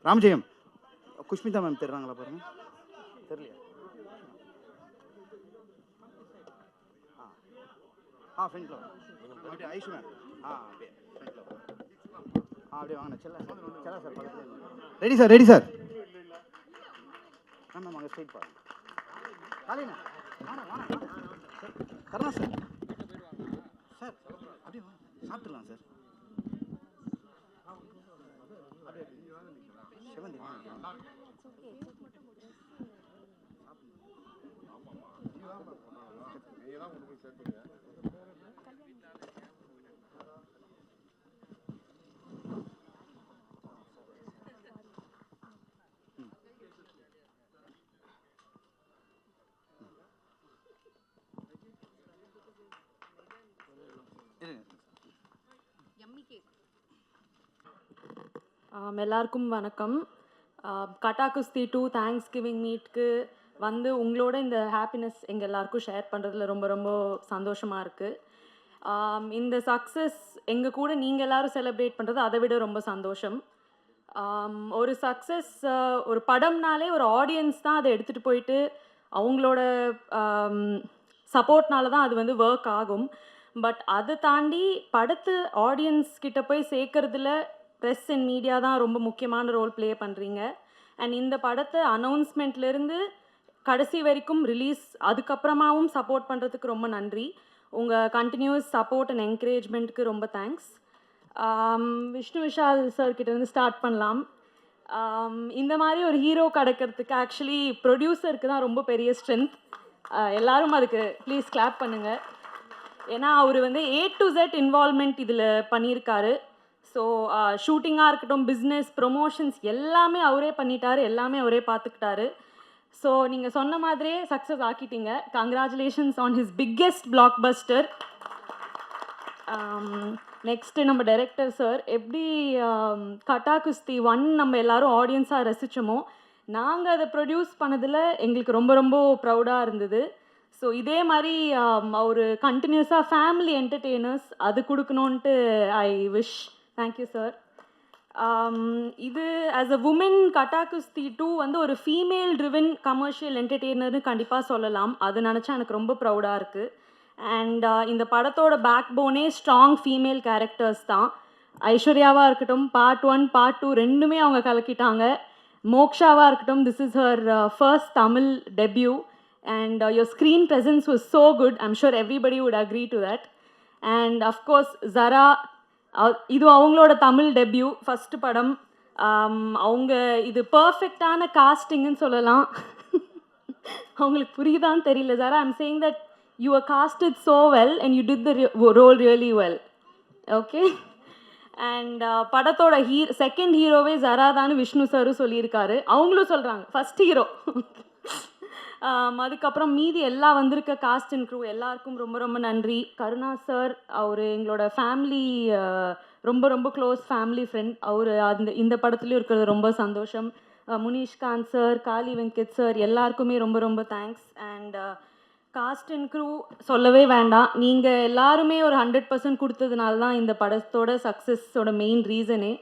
Ramajayam Kushmita ma'am தெரிறாங்களா பாருங்க. தெரியலையா? ஃப்ரெண்ட்ல அப்படியே ஐஷு மேம் அப்படியே ஃப்ரெண்ட்ல அப்படியே வாங்க. செல்லா சார் பக்கத்துல. Ready sir, ready sir. Ma'am அங்கே ஸ்ட்ரைட் பாருங்க. காலையில வாங்க வாங்க கருணா சார். சார் அப்படியே வாங்க, சாப்பிட்டுலாம் சார். அப்படியே செவந்தி வாங்க. எல்லாருக்கும் வணக்கம். கட்டா குஸ்தி 2 தேங்க்ஸ் கிவிங் மீட்க்கு வந்து உங்களோட இந்த ஹாப்பினஸ் எங்கள் எல்லாருக்கும் ஷேர் பண்ணுறதுல ரொம்ப ரொம்ப சந்தோஷமாக இருக்குது. இந்த சக்ஸஸ் எங்கள் கூட நீங்கள் எல்லோரும் செலிப்ரேட் பண்ணுறது அதை விட ரொம்ப சந்தோஷம். ஒரு சக்ஸஸ், ஒரு படம்னாலே ஒரு ஆடியன்ஸ் தான் அதை எடுத்துகிட்டு போயிட்டு அவங்களோட சப்போர்ட்னால தான் அது வந்து ஒர்க் ஆகும். பட் அதை தாண்டி படத்து ஆடியன்ஸ் கிட்ட போய் சேர்க்கறதுல ப்ரெஸ் அண்ட் மீடியா தான் ரொம்ப முக்கியமான ரோல் ப்ளே பண்ணுறீங்க. அண்ட் இந்த படத்தை அனௌன்ஸ்மெண்ட்லேருந்து கடைசி வரைக்கும் ரிலீஸ் அதுக்கப்புறமாவும் சப்போர்ட் பண்ணுறதுக்கு ரொம்ப நன்றி. உங்கள் கண்டினியூஸ் சப்போர்ட் அண்ட் என்கரேஜ்மெண்ட்டுக்கு ரொம்ப தேங்க்ஸ். விஷ்ணு விஷால் சார்கிட்டேருந்து ஸ்டார்ட் பண்ணலாம். இந்த மாதிரி ஒரு ஹீரோ கிடைக்கிறதுக்கு ஆக்சுவலி ப்ரொடியூசருக்கு தான் ரொம்ப பெரிய ஸ்ட்ரென்த். எல்லோரும் அதுக்கு ப்ளீஸ் கிளாப் பண்ணுங்கள். ஏன்னா அவர் வந்து A to Z இன்வால்மெண்ட் இதில் பண்ணியிருக்காரு. ஸோ ஷூட்டிங்காக இருக்கட்டும், பிஸ்னஸ், ப்ரொமோஷன்ஸ் எல்லாமே அவரே பண்ணிட்டார், எல்லாமே அவரே பார்த்துக்கிட்டாரு. ஸோ நீங்கள் சொன்ன மாதிரியே சக்ஸஸ் ஆக்கிட்டீங்க. Congratulations on his biggest blockbuster. Next நம்ம டைரக்டர் சார், எப்படி கட்டா குஸ்தி 1 நம்ம எல்லோரும் ஆடியன்ஸாக ரசித்தோமோ, நாங்கள் அதை ப்ரொடியூஸ் பண்ணதில் எங்களுக்கு ரொம்ப ரொம்ப ப்ரௌடாக இருந்தது. ஸோ இதே மாதிரி அவர் கண்டினியூஸாக ஃபேமிலி என்டர்டெய்னர்ஸ் அது கொடுக்கணுன்ட்டு ஐ விஷ். Thank you sir. இது ஆஸ் அ உமன் கட்டா குஸ்தி 2 வந்து ஒரு ஃபீமேல் ட்ரிவன் கமர்ஷியல் என்டர்டெய்னர்னு கண்டிப்பாக சொல்லலாம். அது நினச்சா எனக்கு ரொம்ப ப்ரௌடாக இருக்குது. அண்ட் இந்த படத்தோட பேக் போனே ஸ்ட்ராங் ஃபீமேல் கேரக்டர்ஸ் தான். ஐஸ்வர்யாவாக இருக்கட்டும், பார்ட் 1 பார்ட் 2 ரெண்டுமே அவங்க கலக்கிட்டாங்க. மோக்ஷாவாக இருக்கட்டும், this is her first Tamil debut. And your screen presence was so good. I'm sure everybody would agree to that. And of course Zara, இது அவங்களோட தமிழ் டெபியூ ஃபஸ்ட்டு படம். அவங்க இது பர்ஃபெக்டான காஸ்டிங்னு சொல்லலாம். அவங்களுக்கு புரியுதான்னு தெரியல. Zara, I'm saying that you were casted so well and you did the role really well. Okay? And படத்தோட செகண்ட் ஹீரோவே Zara தான் விஷ்ணு சாரும் சொல்லியிருக்காரு. அவங்களும் சொல்கிறாங்க ஃபஸ்ட் ஹீரோ. அதுக்கப்புறம் மீதி எல்லாம் வந்திருக்க காஸ்ட் அண்ட் க்ரூ எல்லாருக்கும் ரொம்ப ரொம்ப நன்றி. கருணா சார், அவர் எங்களோட ஃபேமிலி ரொம்ப ரொம்ப க்ளோஸ் ஃபேமிலி ஃப்ரெண்ட். அவர் இந்த படத்துலையும் இருக்கிறது ரொம்ப சந்தோஷம். முனிஷ்காந்த் சார், காளி வெங்கட் சார் எல்லாருக்குமே ரொம்ப ரொம்ப thanks. And cast and crew சொல்லவே வேண்டாம். நீங்கள் எல்லாருமே ஒரு 100% கொடுத்ததுனால தான் இந்த படத்தோட சக்ஸஸோட மெயின் ரீசனே.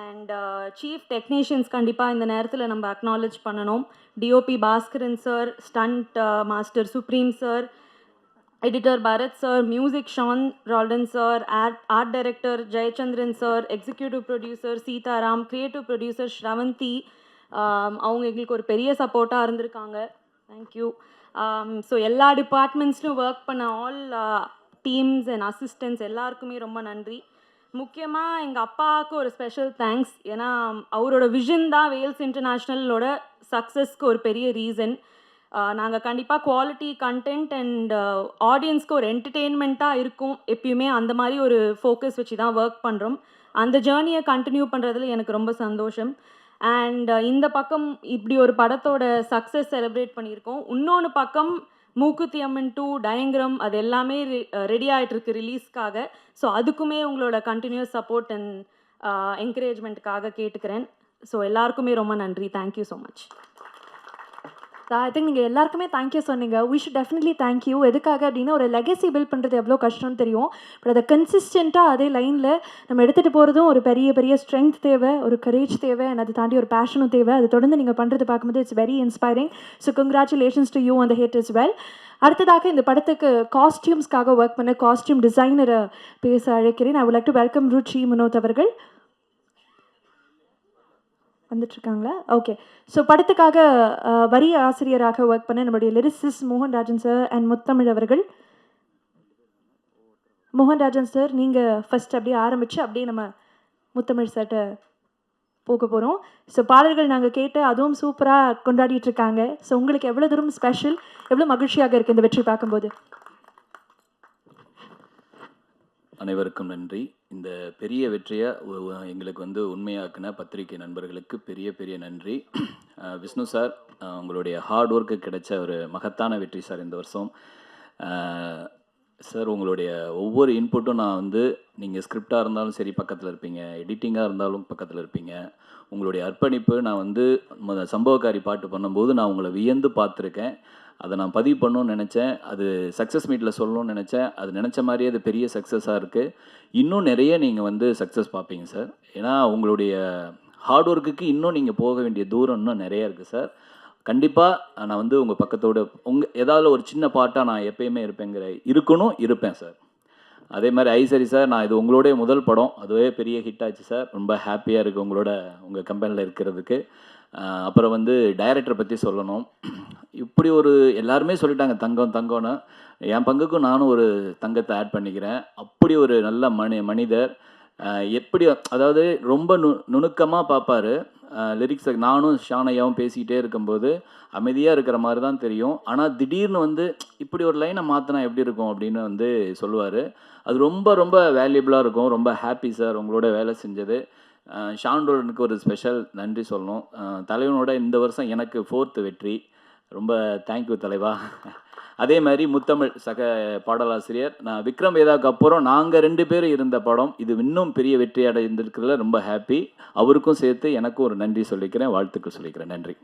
அண்ட் சீஃப் டெக்னீஷியன்ஸ் கண்டிப்பாக இந்த நேரத்தில் நம்ம அக்னாலேஜ் பண்ணணும். DOP Bhaskaran sir, stunt master Supreme sir, editor Bharath sir, music Sean Roldan sir, art director Jayachandran sir, executive producer Seetharam, creative producer Sravanthi. அவங்க எங்களுக்கு ஒரு பெரிய சப்போர்ட்டாக இருந்திருக்காங்க. தேங்க்யூ. ஸோ எல்லா டிபார்ட்மெண்ட்ஸ்லையும் ஒர்க் பண்ண ஆல் டீம்ஸ் அண்ட் அசிஸ்டன்ட்ஸ் எல்லாருக்குமே ரொம்ப நன்றி. முக்கியமாக எங்கள் அப்பாவுக்கு ஒரு ஸ்பெஷல் தேங்க்ஸ். ஏன்னா அவரோட விஷன் தான் வேல்ஸ் இன்டர்நேஷ்னலோட சக்ஸஸ்க்கு ஒரு பெரிய ரீசன். நாங்கள் கண்டிப்பாக குவாலிட்டி கண்டென்ட் அண்ட் ஆடியன்ஸ்க்கு ஒரு என்டர்டெயின்மெண்ட்டாக இருக்கும் எப்பயுமே. அந்த மாதிரி ஒரு ஃபோக்கஸ் வச்சு தான் ஒர்க் பண்ணுறோம். அந்த ஜேர்னியை கண்டினியூ பண்ணுறதுல எனக்கு ரொம்ப சந்தோஷம். அண்ட் இந்த பக்கம் இப்படி ஒரு படத்தோட சக்ஸஸ் செலிப்ரேட் பண்ணியிருக்கோம். இன்னொன்று பக்கம் மூக்குத்தி அம்மன் 2 டயங்கிரம் அது எல்லாமே ரெடி ஆகிட்டுருக்கு ரிலீஸ்க்காக. ஸோ அதுக்குமே உங்களோட கண்டினியூஸ் சப்போர்ட் அண்ட் என்கரேஜ்மெண்ட்டுக்காக கேட்டுக்கிறேன். ஸோ எல்லாருக்குமே ரொம்ப நன்றி. Thank you so much. I think நீங்கள் எல்லாருக்குமே தேங்க்யூ சொன்னீங்க. We should definitely thank you. எதுக்காக அப்படின்னா, ஒரு லெகசி பில்ட் பண்ணுறது எவ்வளோ கஷ்டம்னு தெரியும். பட் அதை கன்சிஸ்டண்ட்டாக அதே லைனில் நம்ம எடுத்துகிட்டு போகிறதும் ஒரு பெரிய பெரிய ஸ்ட்ரென்த் தேவை, ஒரு கரேஜ் தேவை, அண்ட் அதை தாண்டி ஒரு பேஷனும் தேவை. அது தொடர்ந்து நீங்கள் பண்ணுறது பார்க்கும்போது it's very inspiring. So congratulations to you on the hit is well. அடுத்ததாக இந்த படத்துக்கு காஸ்டியூம்ஸ்க்காக ஒர்க் பண்ண காஸ்டியூம் டிசைனரை பேச அழைக்கிறேன். I would like to welcome Ruchi Manoth அவர்கள். வந்துட்டுருக்காங்களா? ஓகே. ஸோ படத்துக்காக வரி ஆசிரியராக ஒர்க் பண்ண நம்முடைய லிரிசிஸ்ட் மோகன்ராஜன் சார் அண்ட் முத்தமிழ் அவர்கள். மோகன்ராஜன் சார், நீங்கள் ஃபஸ்ட் அப்படியே ஆரம்பித்து அப்படியே நம்ம முத்தமிழ் சார்கிட்ட போக போகிறோம். ஸோ பாடல்கள் நாங்கள் கேட்டு அதுவும் சூப்பராக கொண்டாடிட்டு இருக்காங்க. ஸோ உங்களுக்கு எவ்வளோ தூரம் ஸ்பெஷல், எவ்வளோ மகிழ்ச்சியாக இருக்குது இந்த வெற்றி பார்க்கும்போது? அனைவருக்கும் நன்றி. இந்த பெரிய வெற்றியை எங்களுக்கு வந்து உண்மையாக்குன பத்திரிகை நண்பர்களுக்கு பெரிய பெரிய நன்றி. விஷ்ணு சார், உங்களுடைய ஹார்ட் ஒர்க்கு கிடைச்ச ஒரு மகத்தான வெற்றி சார் இந்த வருஷம். சார், உங்களுடைய ஒவ்வொரு இன்புட்டும் நான் வந்து நீங்கள் ஸ்கிரிப்டாக இருந்தாலும் சரி பக்கத்தில் இருப்பீங்க, எடிட்டிங்காக இருந்தாலும் பக்கத்தில் இருப்பீங்க. உங்களுடைய அர்ப்பணிப்பு, நான் வந்து சம்பவக்காரி பாட்டு பண்ணும்போது நான் உங்களை வியந்து பார்த்துருக்கேன். அதை நான் பதிவு பண்ணணும்னு நினச்சேன். அது சக்ஸஸ் மீட்டில் சொல்லணும்னு நினச்சேன். அது நினச்ச மாதிரியே அது பெரிய சக்ஸஸாக இருக்குது. இன்னும் நிறைய நீங்கள் வந்து சக்ஸஸ் பார்ப்பீங்க சார். ஏன்னா உங்களுடைய ஹார்ட் ஒர்க்குக்கு இன்னும் நீங்கள் போக வேண்டிய தூரம் இன்னும் நிறைய இருக்குது சார். கண்டிப்பாக நான் வந்து உங்கள் பக்கத்தோடு ஏதாவது ஒரு சின்ன பாட்டாக நான் எப்பயுமே இருப்பேன் சார். அதே மாதிரி ஐசரி சார், நான் இது உங்களோடைய முதல் படம், அதுவே பெரிய ஹிட் ஆச்சு சார். ரொம்ப ஹாப்பியாக இருக்குது உங்கள் கம்பெனியில் இருக்கிறதுக்கு. அப்புறம் வந்து டைரக்டரை பற்றி சொல்லணும். இப்படி ஒரு எல்லாருமே சொல்லிட்டாங்க தங்கம்னு. என் பங்குக்கும் நானும் ஒரு தங்கத்தை ஆட் பண்ணிக்கிறேன். அப்படி ஒரு நல்ல மனிதர். எப்படி அதாவது ரொம்ப நுணுக்கமாக பார்ப்பார் லிரிக்ஸை. நானும் ஷானையாவும் பேசிக்கிட்டே இருக்கும்போது அமைதியாக இருக்கிற மாதிரி தான் தெரியும். ஆனால் திடீர்னு வந்து இப்படி ஒரு லைனை மாற்றினா எப்படி இருக்கும் அப்படின்னு வந்து சொல்லுவார். அது ரொம்ப ரொம்ப வேல்யூபிளாக இருக்கும். ரொம்ப ஹாப்பி சார் உங்களோட வேலை செஞ்சது. ஷாண்டோனுக்கு ஒரு ஸ்பெஷல் நன்றி சொல்லணும். தலைவனோட இந்த வருஷம் எனக்கு 4th வெற்றி. ரொம்ப தேங்க்யூ தலைவா. அதே மாதிரி முத்தமிழ் சக பாடலாசிரியர், நான் விக்ரம் வேதாவுக்கு அப்புறம் நாங்கள் 2 பேரும் இருந்த படம் இது இன்னும் பெரிய வெற்றி அடைந்திருக்கிறதுல ரொம்ப ஹாப்பி. அவருக்கும் சேர்த்து எனக்கும் ஒரு நன்றி சொல்லிக்கிறேன், வாழ்த்துக்கள் சொல்லிக்கிறேன். நன்றி.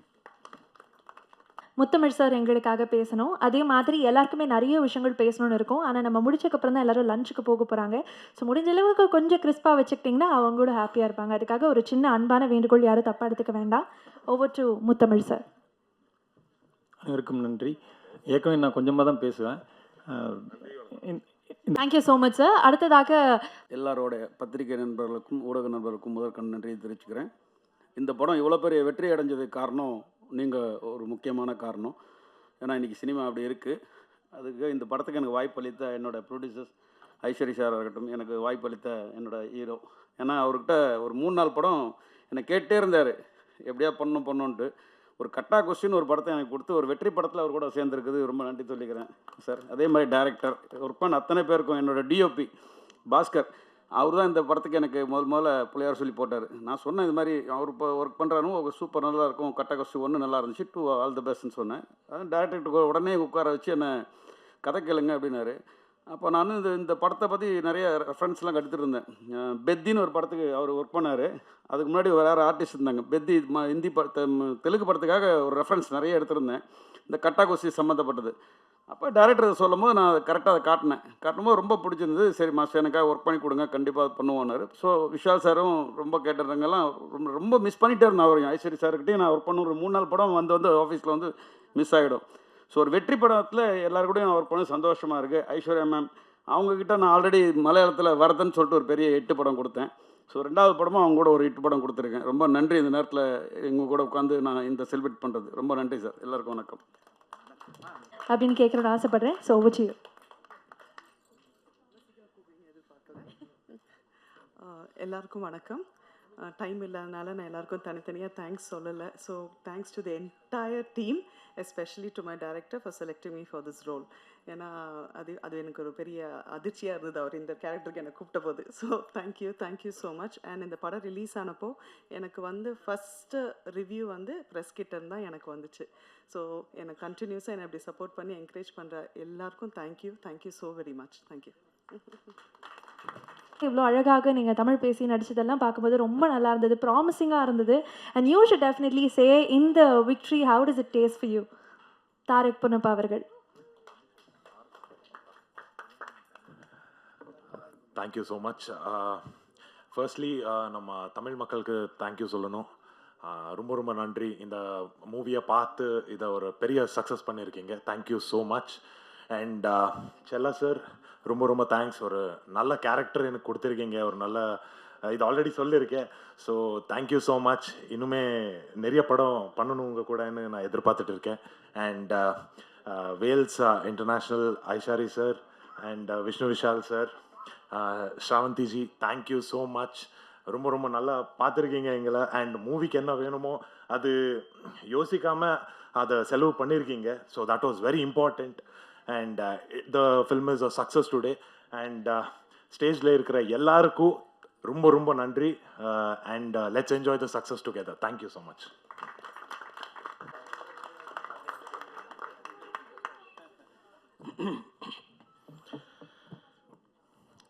முத்தமிழ் சார் எங்களுக்காக பேசணும். அதே மாதிரி எல்லாருக்குமே நிறைய விஷயங்கள் பேசணும்னு இருக்கும். ஆனால் நம்ம முடிச்சக்கப்புறம் தான் எல்லோரும் லஞ்சுக்கு போக போகிறாங்க. ஸோ முடிஞ்ச அளவுக்கு கொஞ்சம் கிறிஸ்பாக வச்சுக்கிட்டிங்கன்னா அவங்க கூட ஹாப்பியாக இருப்பாங்க. அதுக்காக ஒரு சின்ன அன்பான வேண்டுகோள், யாரும் தப்பாக எடுத்துக்க வேண்டாம். Over to Muthamizh sir. அனைவருக்கும் நன்றி. ஏற்கனவே நான் கொஞ்சமாக தான் பேசுவேன். Thank you so much sir. அடுத்ததாக எல்லாரோட பத்திரிகை நண்பர்களுக்கும் ஊடக நண்பர்களுக்கும் முதற்கண் நன்றியை தெரிவிச்சுக்கிறேன். இந்த படம் இவ்வளோ பெரிய வெற்றி அடைஞ்சதுக்கு காரணம் நீங்கள் ஒரு முக்கியமான காரணம். ஏன்னா இன்றைக்கி சினிமா அப்படி இருக்குது. அதுக்கு இந்த படத்துக்கு எனக்கு வாய்ப்பளித்த என்னோடய ப்ரொடியூசர்ஸ் ஐஸ்வரி சார் இருக்கட்டும், எனக்கு வாய்ப்பளித்த என்னோடய ஹீரோ. ஏன்னா அவர்கிட்ட ஒரு 3-4 படம் என்னை கேட்டே இருந்தார், எப்படியா பண்ணணுன்ட்டு. ஒரு கட்டா கொஸ்டின் ஒரு படத்தை எனக்கு கொடுத்து ஒரு வெற்றி படத்தில் அவர் கூட சேர்ந்துருக்குது. ரொம்ப நன்றி சொல்லிக்கிறேன் சார். அதே மாதிரி டைரக்டர் ஒர்க் பண்ண அத்தனை பேருக்கும், என்னோடய டிஓபி பாஸ்கர், அவர் தான் இந்த படத்துக்கு எனக்கு முதல்ல பிள்ளையார் சொல்லி போட்டார். நான் சொன்னேன் இது மாதிரி அவர் இப்போ ஒர்க் பண்ணுறாரு, சூப்பர் நல்லா இருக்கும், கட்டா கொஸ்டின் 1 நல்லா இருந்துச்சு, 2 ஆல் தி பெஸ்ட்னு சொன்னேன். அதான் டேரக்டர்கிட்ட உடனே உட்கார வச்சு என்னை கதை கேளுங்க அப்படின்னாரு. அப்போ நான் இந்த படத்தை பற்றி நிறைய ரெஃபரன்ஸ்லாம் எடுத்துகிட்டு இருந்தேன். பெத்தின்னு ஒரு படத்துக்கு அவர் ஒர்க் பண்ணார். அதுக்கு முன்னாடி வேறு ஆர்டிஸ்ட் இருந்தாங்க. பெத்தி ஹிந்தி தெலுங்கு படத்துக்காக ஒரு ரெஃபரன்ஸ் நிறைய எடுத்திருந்தேன், இந்த கட்டா கொஸ்டி சம்மந்தப்பட்டது. அப்போ டேரக்டர் சொல்லும் போது நான் கரெக்டாக அதை காட்டும்போது ரொம்ப பிடிச்சிருந்தது. சரி மாஸ்டர் எனக்காக ஒர்க் பண்ணி கொடுங்க, கண்டிப்பாக அது பண்ணுவோன்னாரு. ஸோ விஷால் சாரும் ரொம்ப கேட்டிருந்தாங்கலாம். ரொம்ப மிஸ் பண்ணிகிட்டே இருந்தேன் அவரையும். ஐஸ்வரி சார்கிட்டையும் நான் ஒர்க் பண்ண ஒரு 3-4 படம் வந்து ஆஃபீஸில் வந்து மிஸ் ஆகிடும். ஸோ ஒரு வெற்றி படத்தில் எல்லாருக்கூடையும் நான் ஒர்க் பண்ண சந்தோஷமாக இருக்குது. ஐஸ்வர்யா மேம் அவங்கக்கிட்ட நான் ஆல்ரெடி மலையாளத்தில் வரதன்னு சொல்லிட்டு ஒரு பெரிய 8 படம் கொடுத்தேன். ஸோ 2வது படமும் அவங்க கூட ஒரு 8 படம் கொடுத்துருக்கேன். ரொம்ப நன்றி இந்த நேரத்தில் எங்கள் கூட உட்காந்து நான் இந்த செலிப்ரேட் பண்ணுறது. ரொம்ப நன்றி சார். எல்லாருக்கும் வணக்கம் அப்படின்னு கேட்குறேன்னு ஆசைப்பட்றேன். So over. எல்லாருக்கும் வணக்கம். டைம் இல்லாதனால நான் எல்லாருக்கும் தனித்தனியாக தேங்க்ஸ் சொல்லலை. So thanks to the entire team, especially to my director for selecting me for this role. ஏன்னா அது எனக்கு ஒரு பெரிய அதிர்ச்சியாக இருந்தது அவர் இந்த கேரக்டருக்கு என்னை கூப்பிட்ட போது. So thank you so much. And இந்த படம் ரிலீஸ் ஆனப்போ எனக்கு ஃபஸ்ட்டு ரிவ்யூ ப்ரெஸ் கிட்டேருந்து தான் எனக்கு வந்துச்சு. ஸோ எனக்கு கண்டினியூஸாக என்னை அப்படி சப்போர்ட் பண்ணி என்கரேஜ் பண்ணுற எல்லாருக்கும் thank you so very much. Thank you. இவ்வளோ அழகாக நீங்கள் தமிழ் பேசி நடிச்சதெல்லாம் பார்க்கும்போது ரொம்ப நல்லா இருந்தது, ப்ராமிசிங்காக இருந்தது. And you should definitely say இந்த victory, how does it taste for you? Tharak Ponnappa அவர்கள். Thank you so much. ஃபர்ஸ்ட்லி நம்ம தமிழ் மக்களுக்கு தேங்க்யூ சொல்லணும். ரொம்ப ரொம்ப நன்றி. இந்த மூவியை பார்த்து இதை ஒரு பெரிய சக்ஸஸ் பண்ணியிருக்கீங்க. Thank you so much. அண்ட் செல்லா சார், ரொம்ப ரொம்ப தேங்க்ஸ். ஒரு நல்ல கேரக்டர் எனக்கு கொடுத்துருக்கீங்க. ஒரு நல்ல இது ஆல்ரெடி சொல்லியிருக்கேன். So thank you so much. இன்னுமே நிறைய படம் பண்ணணும் உங்கள் கூடன்னு நான் எதிர்பார்த்துட்டு இருக்கேன். And Vels international Ishari sir and Vishnu Vishal sir, Sravanthiji, thank you so much. ரொம்ப ரொம்ப நல்லா பார்த்துருக்கீங்க எங்களை. அண்ட் மூவிக்கு என்ன வேணுமோ அது யோசிக்காமல் அதை செலவு பண்ணியிருக்கீங்க. So that was very important. And the film is a success today. And ஸ்டேஜில் இருக்கிற எல்லாருக்கும் ரொம்ப ரொம்ப நன்றி. And let's enjoy the success together. Thank you so much.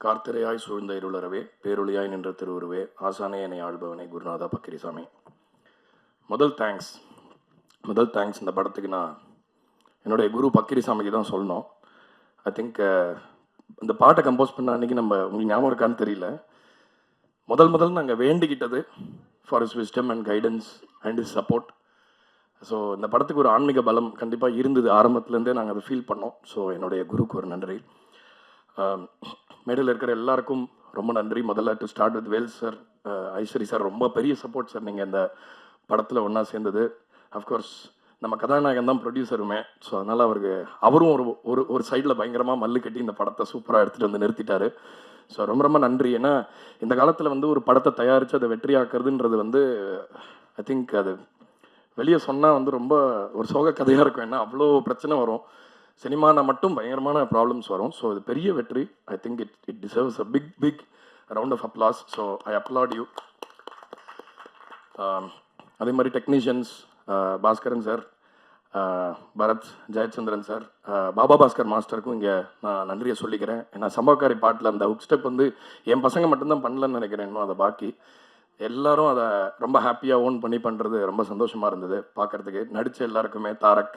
கார்த்திரையாய் சூழ்ந்த இருளறவே பேரொழியாய் நின்ற திருவுருவே ஆசானே என்னை ஆள்பவனே குருநாதா பக்கிரிசாமி. முதல் தேங்க்ஸ் இந்த படத்துக்கு நான் என்னுடைய குரு பக்கிரிசாமிக்கு தான் சொல்லணும். ஐ திங்க் இந்த பாட்டை கம்போஸ் பண்ண அன்றைக்கி உங்களுக்கு ஞாபகம் இருக்கான்னு தெரியல, முதல் நாங்கள் வேண்டிக்கிட்டது for is wisdom and guidance and is support. So இந்த படத்துக்கு ஒரு ஆன்மீக பலம் கண்டிப்பாக இருந்தது. ஆரம்பத்துலேருந்தே நாங்கள் அதை ஃபீல் பண்ணோம். ஸோ என்னுடைய குருக்கு ஒரு நன்றி. மேடையில் இருக்கிற எல்லாருக்கும் ரொம்ப நன்றி. முதல்ல to start with Vel sir, Ishari sir, ரொம்ப பெரிய சப்போர்ட் சார். நீங்கள் இந்த படத்தில் ஒன்றா சேர்ந்தது. அஃப்கோர்ஸ் நம்ம கதாநாயகன் தான் ப்ரொடியூசருமே. ஸோ அதனால் அவரும் ஒரு சைடில் பயங்கரமாக மல்லு கட்டி இந்த படத்தை சூப்பராக எடுத்துகிட்டு வந்து நிறுத்திட்டாரு. ஸோ ரொம்ப நன்றி. ஏன்னா இந்த காலத்தில் ஒரு படத்தை தயாரித்து அதை வெற்றியாக்குறதுன்றது ஐ திங்க் அது வெளியே சொன்னால் ரொம்ப ஒரு சோக கதையாக இருக்கும். ஏன்னா அவ்வளோ பிரச்சனை வரும். சினிமாவில் மட்டும் பயங்கரமான ப்ராப்ளம்ஸ் வரும். ஸோ இது பெரிய வெற்றி. I think it deserves a big round of applause. So I applaud you. அதே மாதிரி technicians Bhaskaran sir, Bharath, Jayachandran sir, Baba Bhaskar மாஸ்டருக்கும் இங்கே நான் நன்றியை சொல்லிக்கிறேன். ஏன்னா சம்பவக்காரி பாட்டில் அந்த ஹுக் ஸ்டெப் என் பசங்க மட்டும்தான் பண்ணலன்னு நினைக்கிறேன். இன்னும் அதை பாக்கி எல்லாரும் அதை ரொம்ப ஹாப்பியாக ஓன் பண்ணி பண்ணுறது ரொம்ப சந்தோஷமாக இருந்தது பார்க்குறதுக்கு. நடித்த எல்லாருக்குமே, தாரக்,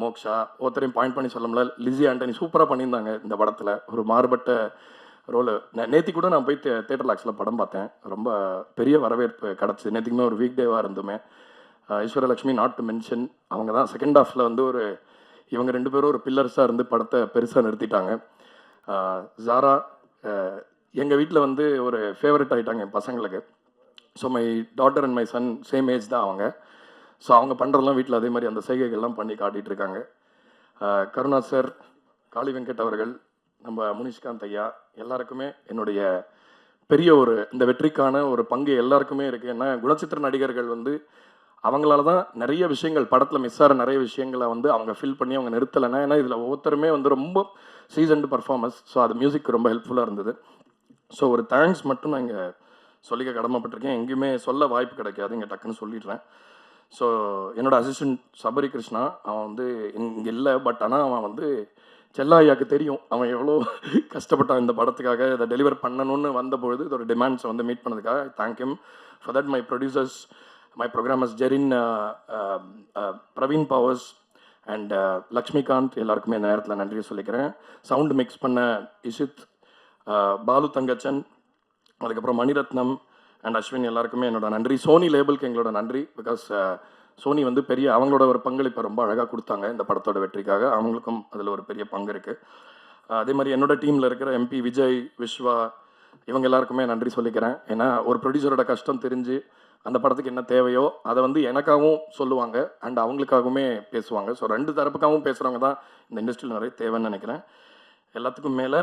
மோக்ஷா, ஒருத்தரையும் பாயிண்ட் பண்ணி சொல்ல முடியல, லிஸி ஆண்டனி சூப்பராக பண்ணியிருந்தாங்க இந்த படத்தில். ஒரு மாறுபட்ட ரோலு. நேற்று கூட நான் போய் தேட்டர் லாக்ஸில் படம் பார்த்தேன். ரொம்ப பெரிய வரவேற்பு கிடச்சி. நேற்றுக்குமே ஒரு வீக் டேவாக இருந்துமே. ஐஸ்வர்யலக்ஷ்மி நாட் டு மென்ஷன், அவங்க தான் செகண்ட் ஹாஃபில் இவங்க ரெண்டு பேரும் ஒரு பில்லர்ஸாக இருந்து படத்தை பெருசாக நிறுத்திட்டாங்க. ஜாரா எங்கள் வீட்டில் ஒரு ஃபேவரட் ஆகிட்டாங்க என் பசங்களுக்கு. So my daughter and my son same age தான் அவங்க. ஸோ அவங்க பண்ணுறதெல்லாம் வீட்டில் அதே மாதிரி அந்த செய்கைகள்லாம் பண்ணி காட்டிகிட்டு இருக்காங்க. கருணா சார், காளி வெங்கட் அவர்கள், நம்ம முனிஷ்காந்த் ஐயா, எல்லாருக்குமே என்னுடைய பெரிய இந்த வெற்றிக்கான ஒரு பங்கு எல்லாருக்குமே இருக்குது. ஏன்னா குணச்சித்திர நடிகர்கள் அவங்களால தான் நிறைய விஷயங்கள் படத்தில் மிஸ் ஆகிற நிறைய விஷயங்களை அவங்க ஃபில் பண்ணி அவங்க நிறுத்தலைன்னா. ஏன்னா இதில் ஒவ்வொருத்தருமே ரொம்ப சீசன்டு பர்ஃபார்மன்ஸ். ஸோ அது மியூசிக் ரொம்ப ஹெல்ப்ஃபுல்லாக இருந்தது. ஸோ ஒரு தேங்க்ஸ் மட்டும் நான் இங்கே சொல்லிக்க கடமைப்பட்டிருக்கேன். எங்கேயுமே சொல்ல வாய்ப்பு கிடைக்காது, இங்கே டக்குன்னு சொல்லிடுறேன். ஸோ என்னோடய அசிஸ்டன்ட் சபரி கிருஷ்ணா, அவன் இங்கே இல்லை. பட் ஆனால் அவன் செல்லா ஐயாவுக்கு தெரியும் அவன் எவ்வளோ கஷ்டப்பட்டான் இந்த படத்துக்காக. இதை டெலிவர் பண்ணணும்னு வந்தபொழுது இதோட டிமாண்ட்ஸை மீட் பண்ணதுக்காக thank him for that. My producers, my programmers Jerin, Praveen powers and Lakshmikanth, எல்லாருக்குமே இந்த நேரத்தில் நன்றியை சொல்லிக்கிறேன். சவுண்டு மிக்ஸ் பண்ண இஷித், பாலு தங்கச்சன், அதுக்கப்புறம் மணிரத்னம் அண்ட் அஸ்வின், எல்லாருக்குமே என்னோட நன்றி. சோனி லேபிளுக்கு எங்களோட நன்றி. பிகாஸ் சோனி பெரிய அவங்களோட ஒரு பங்களிப்பை ரொம்ப அழகாக கொடுத்தாங்க இந்த படத்தோட வெற்றிக்காக. அவங்களுக்கும் அதில் ஒரு பெரிய பங்கு இருக்குது. அதே மாதிரி என்னோட டீமில் இருக்கிற எம்பி விஜய், விஸ்வா, இவங்க எல்லாருக்குமே நன்றி சொல்லிக்கிறேன். ஏன்னா ஒரு ப்ரொடியூசரோட கஷ்டம் தெரிஞ்சு அந்த படத்துக்கு என்ன தேவையோ அதை எனக்காகவும் சொல்லுவாங்க அண்ட் அவங்களுக்காகவுமே பேசுவாங்க. ஸோ ரெண்டு தரப்புக்காகவும் பேசுகிறவங்க தான் இந்த இண்டஸ்ட்ரியில் நிறைய தேவைன்னு நினைக்கிறேன். எல்லாத்துக்கும் மேலே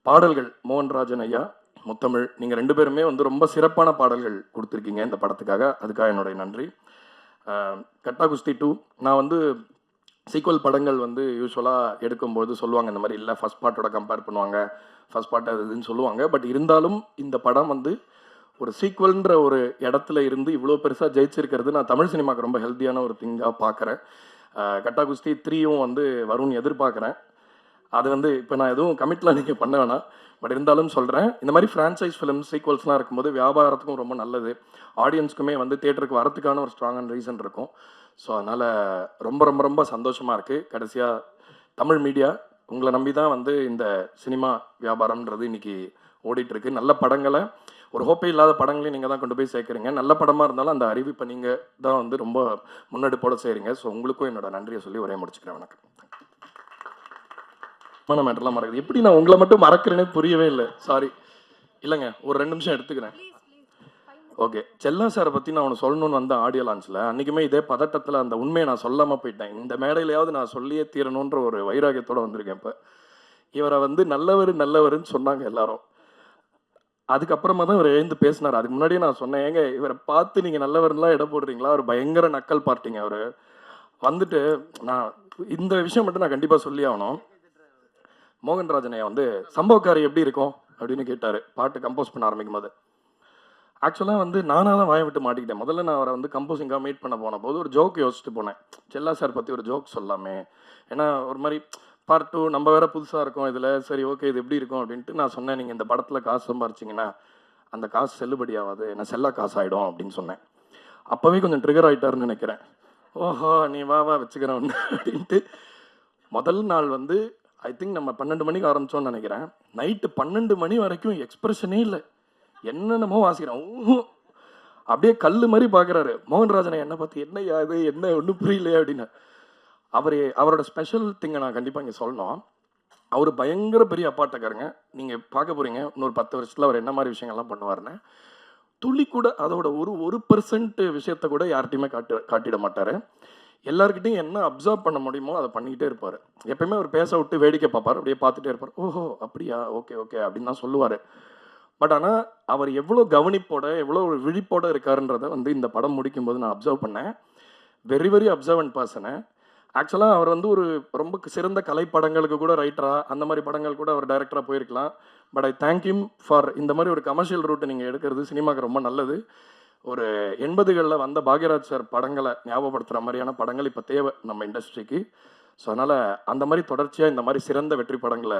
பாடல்கள், மோகன்ராஜன் ஐயா, முத்தமிழ், நீங்கள் ரெண்டு பேருமே ரொம்ப சிறப்பான பாடல்கள் கொடுத்துருக்கீங்க இந்த படத்துக்காக. அதுக்காக என்னுடைய நன்றி. கட்டா குஸ்தி 2, நான் சீக்வல் படங்கள் யூஸ்வலாக எடுக்கும்போது சொல்லுவாங்க இந்த மாதிரி இல்லை, ஃபஸ்ட் பார்ட்டோட கம்பேர் பண்ணுவாங்க, ஃபஸ்ட் பார்ட் அது இதுன்னு சொல்லுவாங்க. பட் இருந்தாலும் இந்த படம் ஒரு சீக்வல்ன்ற ஒரு இடத்துல இருந்து இவ்வளோ பெருசாக ஜெயிச்சிருக்கிறது நான் தமிழ் சினிமாவுக்கு ரொம்ப ஹெல்த்தியான ஒரு திங்காக பார்க்குறேன். கட்டா குஸ்தி 3யும் வரும்னு எதிர்பார்க்குறேன். அது வந்து இப்போ நான் எதுவும் கமிட்லாம் நீங்கள் பண்ண வேணாம், பட் இருந்தாலும் சொல்கிறேன். இந்த மாதிரி ஃப்ரான்ச்சைஸ் ஃபிலிம் சீக்வல்ஸ்லாம் இருக்கும்போது வியாபாரத்துக்கும் ரொம்ப நல்லது, ஆடியன்ஸ்க்குமே வந்து தியேட்டருக்கு வரத்துக்கான ஒரு ஸ்ட்ராங்கான ரீசன் இருக்கும். ஸோ அதனால் ரொம்ப ரொம்ப ரொம்ப சந்தோஷமாக இருக்குது. கடைசியாக தமிழ் மீடியா உங்களை நம்பி தான் வந்து இந்த சினிமா வியாபாரம்ன்றது இன்றைக்கி ஓடிட்டுருக்கு. நல்ல படங்களை, ஒரு ஹோப்பே இல்லாத படங்களையும் நீங்கள் தான் கொண்டு போய் சேர்க்குறீங்க. நல்ல படமாக இருந்தாலும் அந்த அறிவிப்பை நீங்கள் தான் வந்து ரொம்ப முன்னெடுப்போடு செய்கிறீங்க. ஸோ உங்களுக்கும் என்னோட நன்றியை சொல்லி ஒரே முடிச்சுக்கிறேன். வணக்கம். மேட்டர்லாம் மறக்குது, எப்படி நான் உங்களை மட்டும் மறக்கிறேனே புரியவே இல்லை, சாரி. இல்லைங்க, ஒரு 2 நிமிஷம் எடுத்துக்கிறேன். ஓகே, செல்லா சாரை பற்றி நான் ஒன்று சொல்லணும்னு வந்த ஆடியோ லான்ச்சில் அன்றைக்குமே இதே பதட்டத்தில் அந்த உண்மையை நான் சொல்லாமல் போயிட்டேன். இந்த மேடையிலையாவது நான் சொல்லியே தீரணுன்ற ஒரு வைராகியத்தோடு வந்திருக்கேன். இப்போ இவரை வந்து நல்லவருன்னு சொன்னாங்க எல்லாரும். அதுக்கப்புறமா தான் இவர் எழுந்து பேசினார். அதுக்கு முன்னாடியே நான் சொன்னேன், ஏங்க இவரை பார்த்து நீங்கள் நல்லவர்லாம் இடம் போடுறீங்களா, அவர் பயங்கர நக்கல் பார்ட்டிங்க. அவர் வந்துட்டு, நான் இந்த விஷயம் மட்டும் நான் கண்டிப்பாக சொல்லி ஆகணும். மோகன்ராஜனையா வந்து சம்பவக்காரி எப்படி இருக்கும் அப்படின்னு கேட்டார் பாட்டு கம்போஸ் பண்ண ஆரம்பிக்கும் போது. ஆக்சுவலாக வந்து நானாக தான் வாயை விட்டு மாட்டிக்கிட்டேன். முதல்ல நான் அவரை வந்து கம்போசிங்காக மீட் பண்ண போன போது ஒரு ஜோக் யோசிச்சுட்டு போனேன், செல்லா சார் பற்றி ஒரு ஜோக் சொல்லாமே, ஏன்னா ஒரு மாதிரி பார்ட் 2 நம்ம வேறு புதுசாக இருக்கும் இதில், சரி ஓகே இது எப்படி இருக்கும் அப்படின்ட்டு நான் சொன்னேன், நீங்கள் இந்த படத்தில் காசு சம்பாரிச்சிங்கன்னா அந்த காசு செல்லுபடி ஆகாது, என்ன செல்லா காசு ஆகிடும் அப்படின்னு சொன்னேன். அப்போவே கொஞ்சம் ட்ரிகர் ஆகிட்டாருன்னு நினைக்கிறேன். ஓஹோ நீ வா வச்சுக்கிறேன் ஒன்று அப்படின்ட்டு. முதல் நாள் வந்து ஐ திங்க் நம்ம 12 மணிக்கு ஆரம்பித்தோன்னு நினைக்கிறேன். நைட்டு 12 மணி வரைக்கும் எக்ஸ்பிரஷனே இல்லை, என்னென்னமோ வாசிக்கிறேன். அப்படியே கல் மாதிரி பார்க்குறாரு. மோகன்ராஜனை என்ன பார்த்து என்ன அது என்ன ஒன்றும் புரியலையே அப்படின்னு. அவரோட ஸ்பெஷல் திங்கை நான் கண்டிப்பாக இங்கே சொல்லணும். அவர் பயங்கர பெரிய அப்பாட்டக்காரங்க. நீங்கள் பார்க்க போகிறீங்க இன்னொரு 10 வருஷத்தில் அவர் என்ன மாதிரி விஷயங்கள்லாம் பண்ணுவார்னு. துளி கூட அதோட 1% விஷயத்த கூட யார்கிட்டையுமே காட்டிட மாட்டார். எல்லாருக்கிட்டையும் என்ன அப்சர்வ் பண்ண முடியுமோ அதை பண்ணிக்கிட்டே இருப்பார். எப்பயுமே அவர் பேச விட்டு வேடிக்கை பார்ப்பார், அப்படியே பார்த்துட்டே இருப்பார். ஓஹோ அப்படியா, ஓகே ஓகே அப்படின்னு தான் சொல்லுவார். பட் ஆனால் அவர் எவ்வளோ கவனிப்போட எவ்வளோ ஒரு விழிப்போடு இருக்காருன்றதை வந்து இந்த படம் முடிக்கும்போது நான் அப்சர்வ் பண்ணேன். Very very observant person. ஆக்சுவலாக அவர் வந்து ஒரு ரொம்ப சிறந்த கலைப்படங்களுக்கு கூட ரைட்டராக, அந்த மாதிரி படங்கள் கூட அவர் டைரக்டராக போயிருக்கலாம். But I thank you for இந்த மாதிரி ஒரு கமர்ஷியல் ரூட்டை நீங்கள் எடுக்கிறது சினிமாவுக்கு ரொம்ப நல்லது. ஒரு 80களில் வந்த பாக்யராஜ் சார் படங்களை ஞாபகப்படுத்துகிற மாதிரியான படங்கள் இப்போ தேவை நம்ம இண்டஸ்ட்ரிக்கு. ஸோ அதனால் அந்த மாதிரி தொடர்ச்சியாக இந்த மாதிரி சிறந்த வெற்றி படங்களை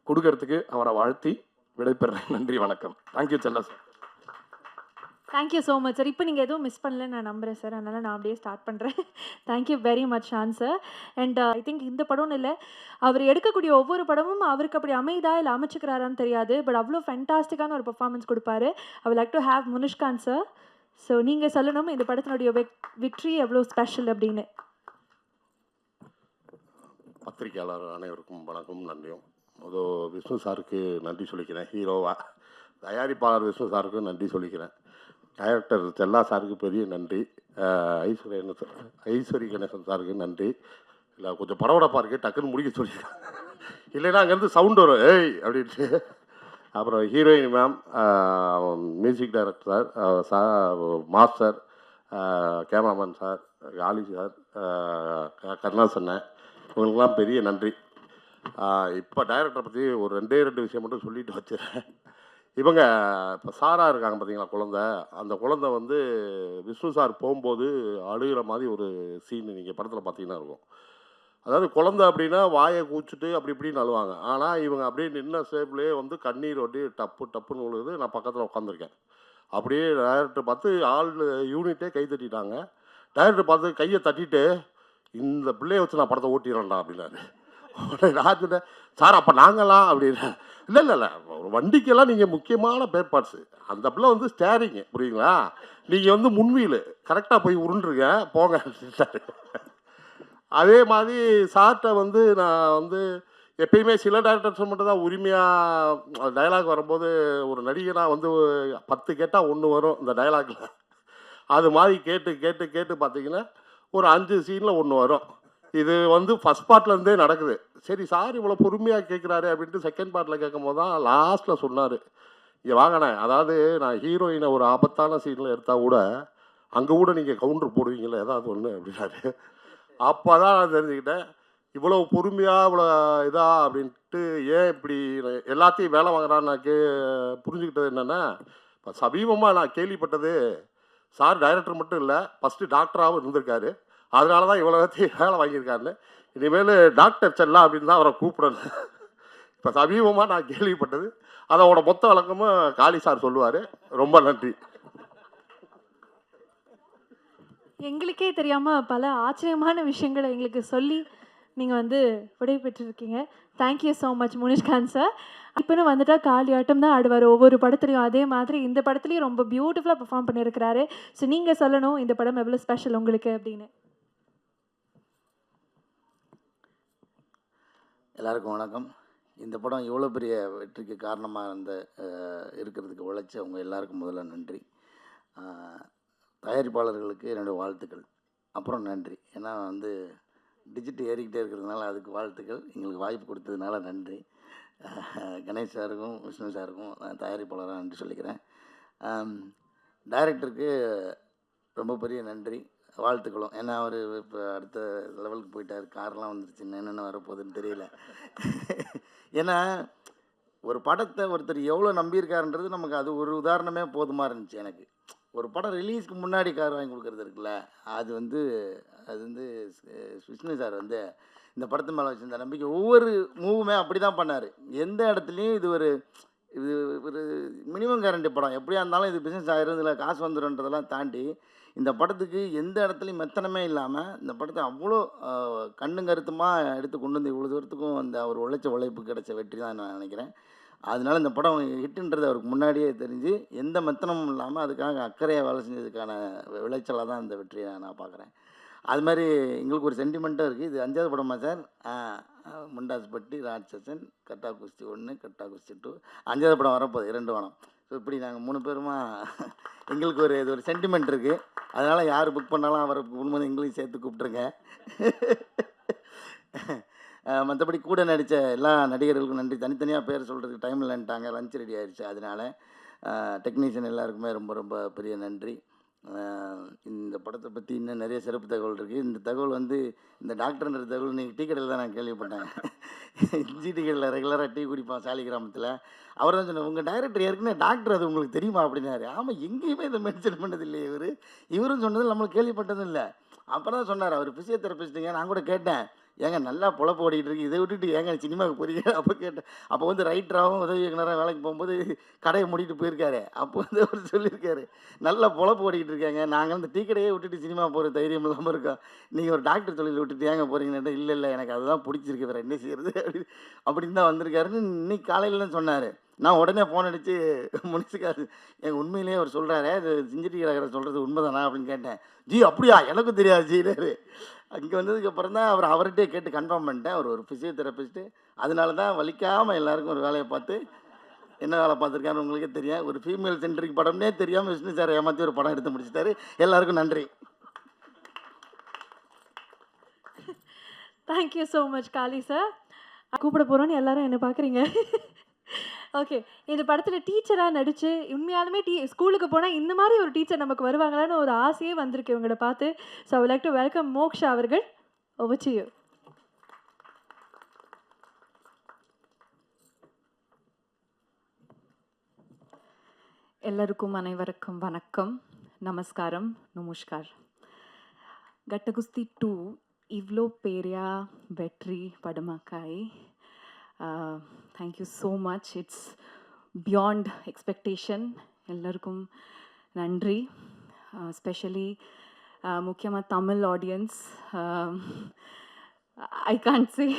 கொடுக்கறதுக்கு அவரை வாழ்த்தி விடைபெறேன். நன்றி, வணக்கம். தேங்க்யூ செல்லா sir. Thank you so much sir. இப்போ நீங்கள் எதுவும் மிஸ் பண்ணலன்னு நான் நம்புகிறேன் சார், அதனால் நான் அப்படியே ஸ்டார்ட் பண்ணுறேன். Thank you very much Sean sir. And I think இந்த படம்னு இல்லை, அவர் எடுக்கக்கூடிய ஒவ்வொரு படமும் அவருக்கு அப்படி அமைதா இல்லை அமைச்சுக்கிறாரான்னு தெரியாது, பட் அவ்வளோ ஃபேண்டாஸ்டிக்கான ஒரு பர்ஃபார்மன்ஸ் கொடுப்பாரு. ஐ like to have Munishkanth sir. So நீங்கள் சொல்லணும் இந்த படத்தினுடைய விக்ட்ரி எவ்வளோ ஸ்பெஷல் அப்படின்னு. பத்திரிகையாளர் அனைவருக்கும் வணக்கம், நன்றியும். அதோ விஷ்ணு சாருக்கு நன்றி சொல்லிக்கிறேன், ஹீரோவா. தயாரிப்பாளர் விஷ்ணு சாருக்கு நன்றி சொல்லிக்கிறேன். டைரக்டர் செல்லா சாருக்கு பெரிய நன்றி. ஐஸ்வரி கணேசன் சாருக்கு நன்றி. இல்லை கொஞ்சம் படபடப்பாக இருக்குது, டக்குன்னு முடிக்க சொல்லிக்கிறேன், இல்லைன்னா அங்கேருந்து சவுண்ட் வரும் ஏய் அப்படின்ட்டு. அப்புறம் heroine ma'am, music director sir, master, cameraman sir, ஆலி சார், கருணாசண்ணன், இவங்களுக்கெல்லாம் பெரிய நன்றி. இப்போ டைரக்டரை பற்றி ஒரு 2 விஷயம் மட்டும் சொல்லிட்டு வச்சுருக்கேன். இவங்க இப்போ சாராக இருக்காங்க பார்த்தீங்களா, குழந்தை. அந்த குழந்தை வந்து விஷ்ணு சார் போகும்போது அழுகிற மாதிரி ஒரு சீன் நீங்கள் படத்தில் பார்த்தீங்கன்னா இருக்கும். அதாவது குழந்தை அப்படின்னா வாயை கூச்சிட்டு அப்படி இப்படின்னு அழுவாங்க. ஆனால் இவங்க அப்படியே நின்ன ஷேப்லேயே வந்து கண்ணீர் அப்படியே டப்புன்னு விழுகுது. நான் பக்கத்தில் உட்காந்துருக்கேன். அப்படியே டைரக்டர் பார்த்து ஆள் யூனிட்டே கை தட்டிட்டாங்க. டைரக்டர் பார்த்து கையை தட்டிட்டு, இந்த பிள்ளையை வச்சு நான் படத்தை ஓட்டிடுறேன்டா அப்படின்னாரு. நான் சொன்னேன், சார் அப்போ நாங்களாம் அப்படின்னா, இல்லை ஒரு வண்டிக்கெல்லாம் நீங்கள் முக்கியமான பேர்பார்ட்ஸு, அந்த பிள்ளை வந்து ஸ்டேரிங்கு, புரியுங்களா, நீங்கள் வந்து முன்வீல் கரெக்டாக போய் உருண்டுருங்க போங்க அப்படின்ட்டாரு. அதே மாதிரி சார்கிட்ட வந்து நான் வந்து எப்பயுமே சில டைரக்டர்ஸ் மட்டும் தான் உரிமையாக டைலாக் வரும்போது, ஒரு நடிகனாக வந்து 10 கேட்டால் 1 வரும் இந்த டைலாகில். அது மாதிரி கேட்டு பார்த்தீங்கன்னா ஒரு 5 சீனில் 1 வரும். இது வந்து ஃபஸ்ட் பார்ட்லேருந்தே நடக்குது. சரி சார் இவ்வளோ பொறுமையாக கேட்குறாரு அப்படின்ட்டு செகண்ட் பார்ட்டில் கேட்கும் போது தான் லாஸ்ட்டில் சொன்னார், இங்கே வாங்கினே, அதாவது நான் ஹீரோயினை ஒரு ஆபத்தான சீனில் எடுத்தால் கூட அங்கே கூட நீங்கள் கவுண்டர் போடுவீங்களே ஏதாவது ஒன்று அப்படின்னாரு. அப்போ தான் நான் தெரிஞ்சுக்கிட்டேன், இவ்வளோ பொறுமையாக இவ்வளோ இதாக அப்படின்ட்டு ஏன் இப்படி எல்லாத்தையும் வேலை வாங்குறான்னு நான் புரிஞ்சுக்கிட்டது என்னென்னா, இப்போ சமீபமாக நான் கேள்விப்பட்டது, சார் டைரக்டர் மட்டும் இல்லை, ஃபஸ்ட்டு டாக்டராகவும் இருந்திருக்காரு. அதனால தான் இவ்வளோ வேலை வாங்கியிருக்காருன்னு. இனிமேல் டாக்டர் செல்லா அப்படின்னு தான் அவரை கூப்பிடணும். இப்போ சமீபமாக நான் கேள்விப்பட்டது, அதோட மொத்த வழக்கமும் காளி சார் சொல்லுவார். ரொம்ப நன்றி. எங்களுக்கே தெரியாமல் பல ஆச்சரியமான விஷயங்களை எங்களுக்கு சொல்லி நீங்கள் வந்து விடை பெற்றிருக்கீங்க. Thank you so much Munishkanth sir. இப்போன்னு வந்துட்டா காளியாட்டம் தான் ஆடுவார் ஒவ்வொரு படத்துலையும். அதே மாதிரி இந்த படத்துலையும் ரொம்ப பியூட்டிஃபுல்லாக பெர்ஃபார்ம் பண்ணியிருக்கிறாரு. ஸோ நீங்கள் சொல்லணும் இந்த படம் எவ்வளோ ஸ்பெஷல் உங்களுக்கு அப்படின்னு. எல்லாருக்கும் வணக்கம். இந்த படம் இவ்வளோ பெரிய வெற்றிக்கு காரணமாக இருக்கிறதுக்கு உழைச்சவங்க எல்லாருக்கும் முதல்ல நன்றி. தயாரிப்பாளர்களுக்கு என்னுடைய வாழ்த்துக்கள். அப்புறம் நன்றி. ஏன்னா டிஜிட்டல் ஏறிக்கிட்டே இருக்கிறதுனால அதுக்கு வாழ்த்துக்கள். எங்களுக்கு வாய்ப்பு கொடுத்ததுனால நன்றி. கணேஷ் சாருக்கும் விஷ்ணு சாருக்கும் நான் தயாரிப்பாளராக நன்றி சொல்லிக்கிறேன். டைரக்டருக்கு ரொம்ப பெரிய நன்றி, வாழ்த்துக்களும். ஏன்னா அவர் இப்போ அடுத்த லெவலுக்கு போயிட்டார். கார்லாம் வந்துருச்சு, என்னென்ன வரப்போகுதுன்னு தெரியல. ஏன்னா ஒரு படத்தை ஒருத்தர் எவ்வளோ நம்பியிருக்காருன்றது நமக்கு அது ஒரு உதாரணமே போதுமாக இருந்துச்சு எனக்கு. ஒரு படம் ரிலீஸ்க்கு முன்னாடி கார் வாங்கி கொடுக்குறது இருக்குல்ல, அது விஷ்ணு சார் இந்த படத்து மேலே வச்சுருந்த நம்பிக்கை ஒவ்வொரு மூவுமே அப்படி தான் பண்ணார். எந்த இடத்துலையும் இது ஒரு மினிமம் கேரண்டி படம், எப்படியா இருந்தாலும் இது பிஸ்னஸ் ஆயிரும், இதில் காசு வந்துடும்ன்றதெல்லாம் தாண்டி இந்த படத்துக்கு எந்த இடத்துலையும் மெத்தனமே இல்லாமல் இந்த படத்தை அவ்வளோ கண்ணும் கருத்துமாக எடுத்து கொண்டு வந்து இவ்வளோ தூரத்துக்கும் அவர் உழைச்ச உழைப்பு கிடைச்ச வெற்றி தான் நான் நினைக்கிறேன். அதனால இந்த படம் ஹிட்டுன்றது அவருக்கு முன்னாடியே தெரிஞ்சு எந்த மெத்தனமும் இல்லாமல் அதுக்காக அக்கறையாக வேலை செஞ்சதுக்கான விளைச்சலாக தான் இந்த வெற்றியை நான் பார்க்குறேன். அது மாதிரி எங்களுக்கு ஒரு சென்டிமெண்ட்டாக இருக்குது. இது 5வது படமா சார்? முண்டாஸ்பட்டி, ராட்சசன், கட்டா குஸ்தி 1, கட்டா குஸ்தி 2, 5வது படம் வரப்போகுது 2 படம். ஸோ இப்படி நாங்கள் 3 பேருமா எங்களுக்கு இது ஒரு சென்டிமெண்ட் இருக்குது. அதனால் யார் புக் பண்ணாலும் அவரை குடும்பம் எங்களையும் சேர்த்து கூப்பிட்ருங்க. மற்றபடி கூட நடித்த எல்லா நடிகர்களுக்கும் நன்றி. தனித்தனியாக பேர் சொல்கிறதுக்கு டைம் இல்லைன்ட்டாங்க, லஞ்ச் ரெடி ஆகிடுச்சு. அதனால் டெக்னீஷியன் எல்லாருக்குமே ரொம்ப ரொம்ப பெரிய நன்றி. இந்த படத்தை பற்றி இன்னும் நிறைய சிறப்பு தகவல் இருக்குது. இந்த தகவல் இந்த டாக்டர்ன்ற தகவல் நீங்கள் டீ கடையில் தான் நான் கேள்விப்பட்டேன். இஞ்சி டீ கடையில் ரெகுலராக டீ குடிப்பான் சாலி கிராமத்தில். அவர் தான் சொன்னார், உங்கள் டைரக்டர் ஏற்கனவே டாக்டர், அது உங்களுக்கு தெரியுமா அப்படின்னாரு. ஆமாம், எங்கேயுமே இதை மென்ஷன் பண்ணது இல்லையே இவரும் சொன்னது நம்மளுக்கு கேள்விப்பட்டதும் இல்லை. அப்புறம் தான் சொன்னார், அவர் ஃபிசியோதெரபிஸ்ட்டுங்க. நான் கூட கேட்டேன், ஏங்க நல்லா பொழப்பு ஓடிட்டு இருக்கு, இதை விட்டுட்டு ஏங்க சினிமாவுக்கு போறீங்க? அப்போ கேட்டேன். அப்போ ரைட்டராகவும் உதவி இயக்குனராக வேலைக்கு போகும்போது கடையை மூடிட்டு போயிருக்காரு. அப்போ அவர் சொல்லியிருக்காரு, நல்லா பொழப்பு ஓடிக்கிட்டு இருக்காங்க, நாங்கள் இந்த டீ கடையே விட்டுட்டு சினிமா போகிற தைரியம் இல்லாமல் இருக்கோம், நீங்கள் ஒரு டாக்டர் தொழில் விட்டுட்டு ஏங்க போகிறீங்கன்னு. இல்லை எனக்கு அதுதான் பிடிச்சிருக்கு, வேறு என்ன செய்யறது அப்படின்னு தான் வந்திருக்காருன்னு இன்னைக்கு காலையில் தான் சொன்னார். நான் உடனே ஃபோன் அடித்து முனிசுக்காரு, எங்கள் உண்மையிலேயே அவர் சொல்கிறாரு, அது சிஞ்சிட்டி கலகரை சொல்கிறது உண்மைதானா அப்படின்னு கேட்டேன். ஜி அப்படியா, எனக்கும் தெரியாது ஜினாரு. அங்கே வந்ததுக்கப்புறம் தான் அவர்கிட்டே கேட்டு கன்ஃபார்ம் பண்ணிட்டேன். அவர் ஒரு ஃபிசியோதெரபிஸ்ட்டு. அதனால தான் வலிக்காமல் எல்லாருக்கும் ஒரு வேலையை பார்த்து என்ன வேலை பார்த்துருக்காருன்னு உங்களுக்கே தெரியும். ஒரு ஃபீமேல் சென்ட்ரிக் படம்னே தெரியாமல் விஷ்ணு சார் ஏமாற்றி ஒரு படம் எடுத்து முடிச்சிட்டாரு. எல்லாருக்கும் நன்றி. தேங்க்யூ ஸோ மச் காளி சார். கூப்பிட போகிறோன்னு எல்லாரும் என்ன பார்க்குறீங்க. ஓகே, இந்த படத்தில் டீச்சராக நடித்து உண்மையாலுமே ஸ்கூலுக்கு போனால் இந்த மாதிரி ஒரு டீச்சர் நமக்கு வருவாங்களான்னு ஒரு ஆசையே வந்திருக்கு இவங்களை பார்த்து. So I like to welcome Moksha அவர்கள். Over to you. ಎಲ್ಲರಿಗೂ ಅனைவருக்கும் வணக்கம், நமஸ்காரம், ನಮಸ್ಕಾರ. ಗಟ್ಟಗುಸ್ತಿ 2 ಇವ್ಲೋ ಪೇರಿಯ ಬೆಟ್ರಿ ಪಡಮಕಾಯಿ. Thank you so much. It's beyond expectation. எல்லாருக்கும் நன்றி. Especially முக்கியமாக Tamil audience. I can't say.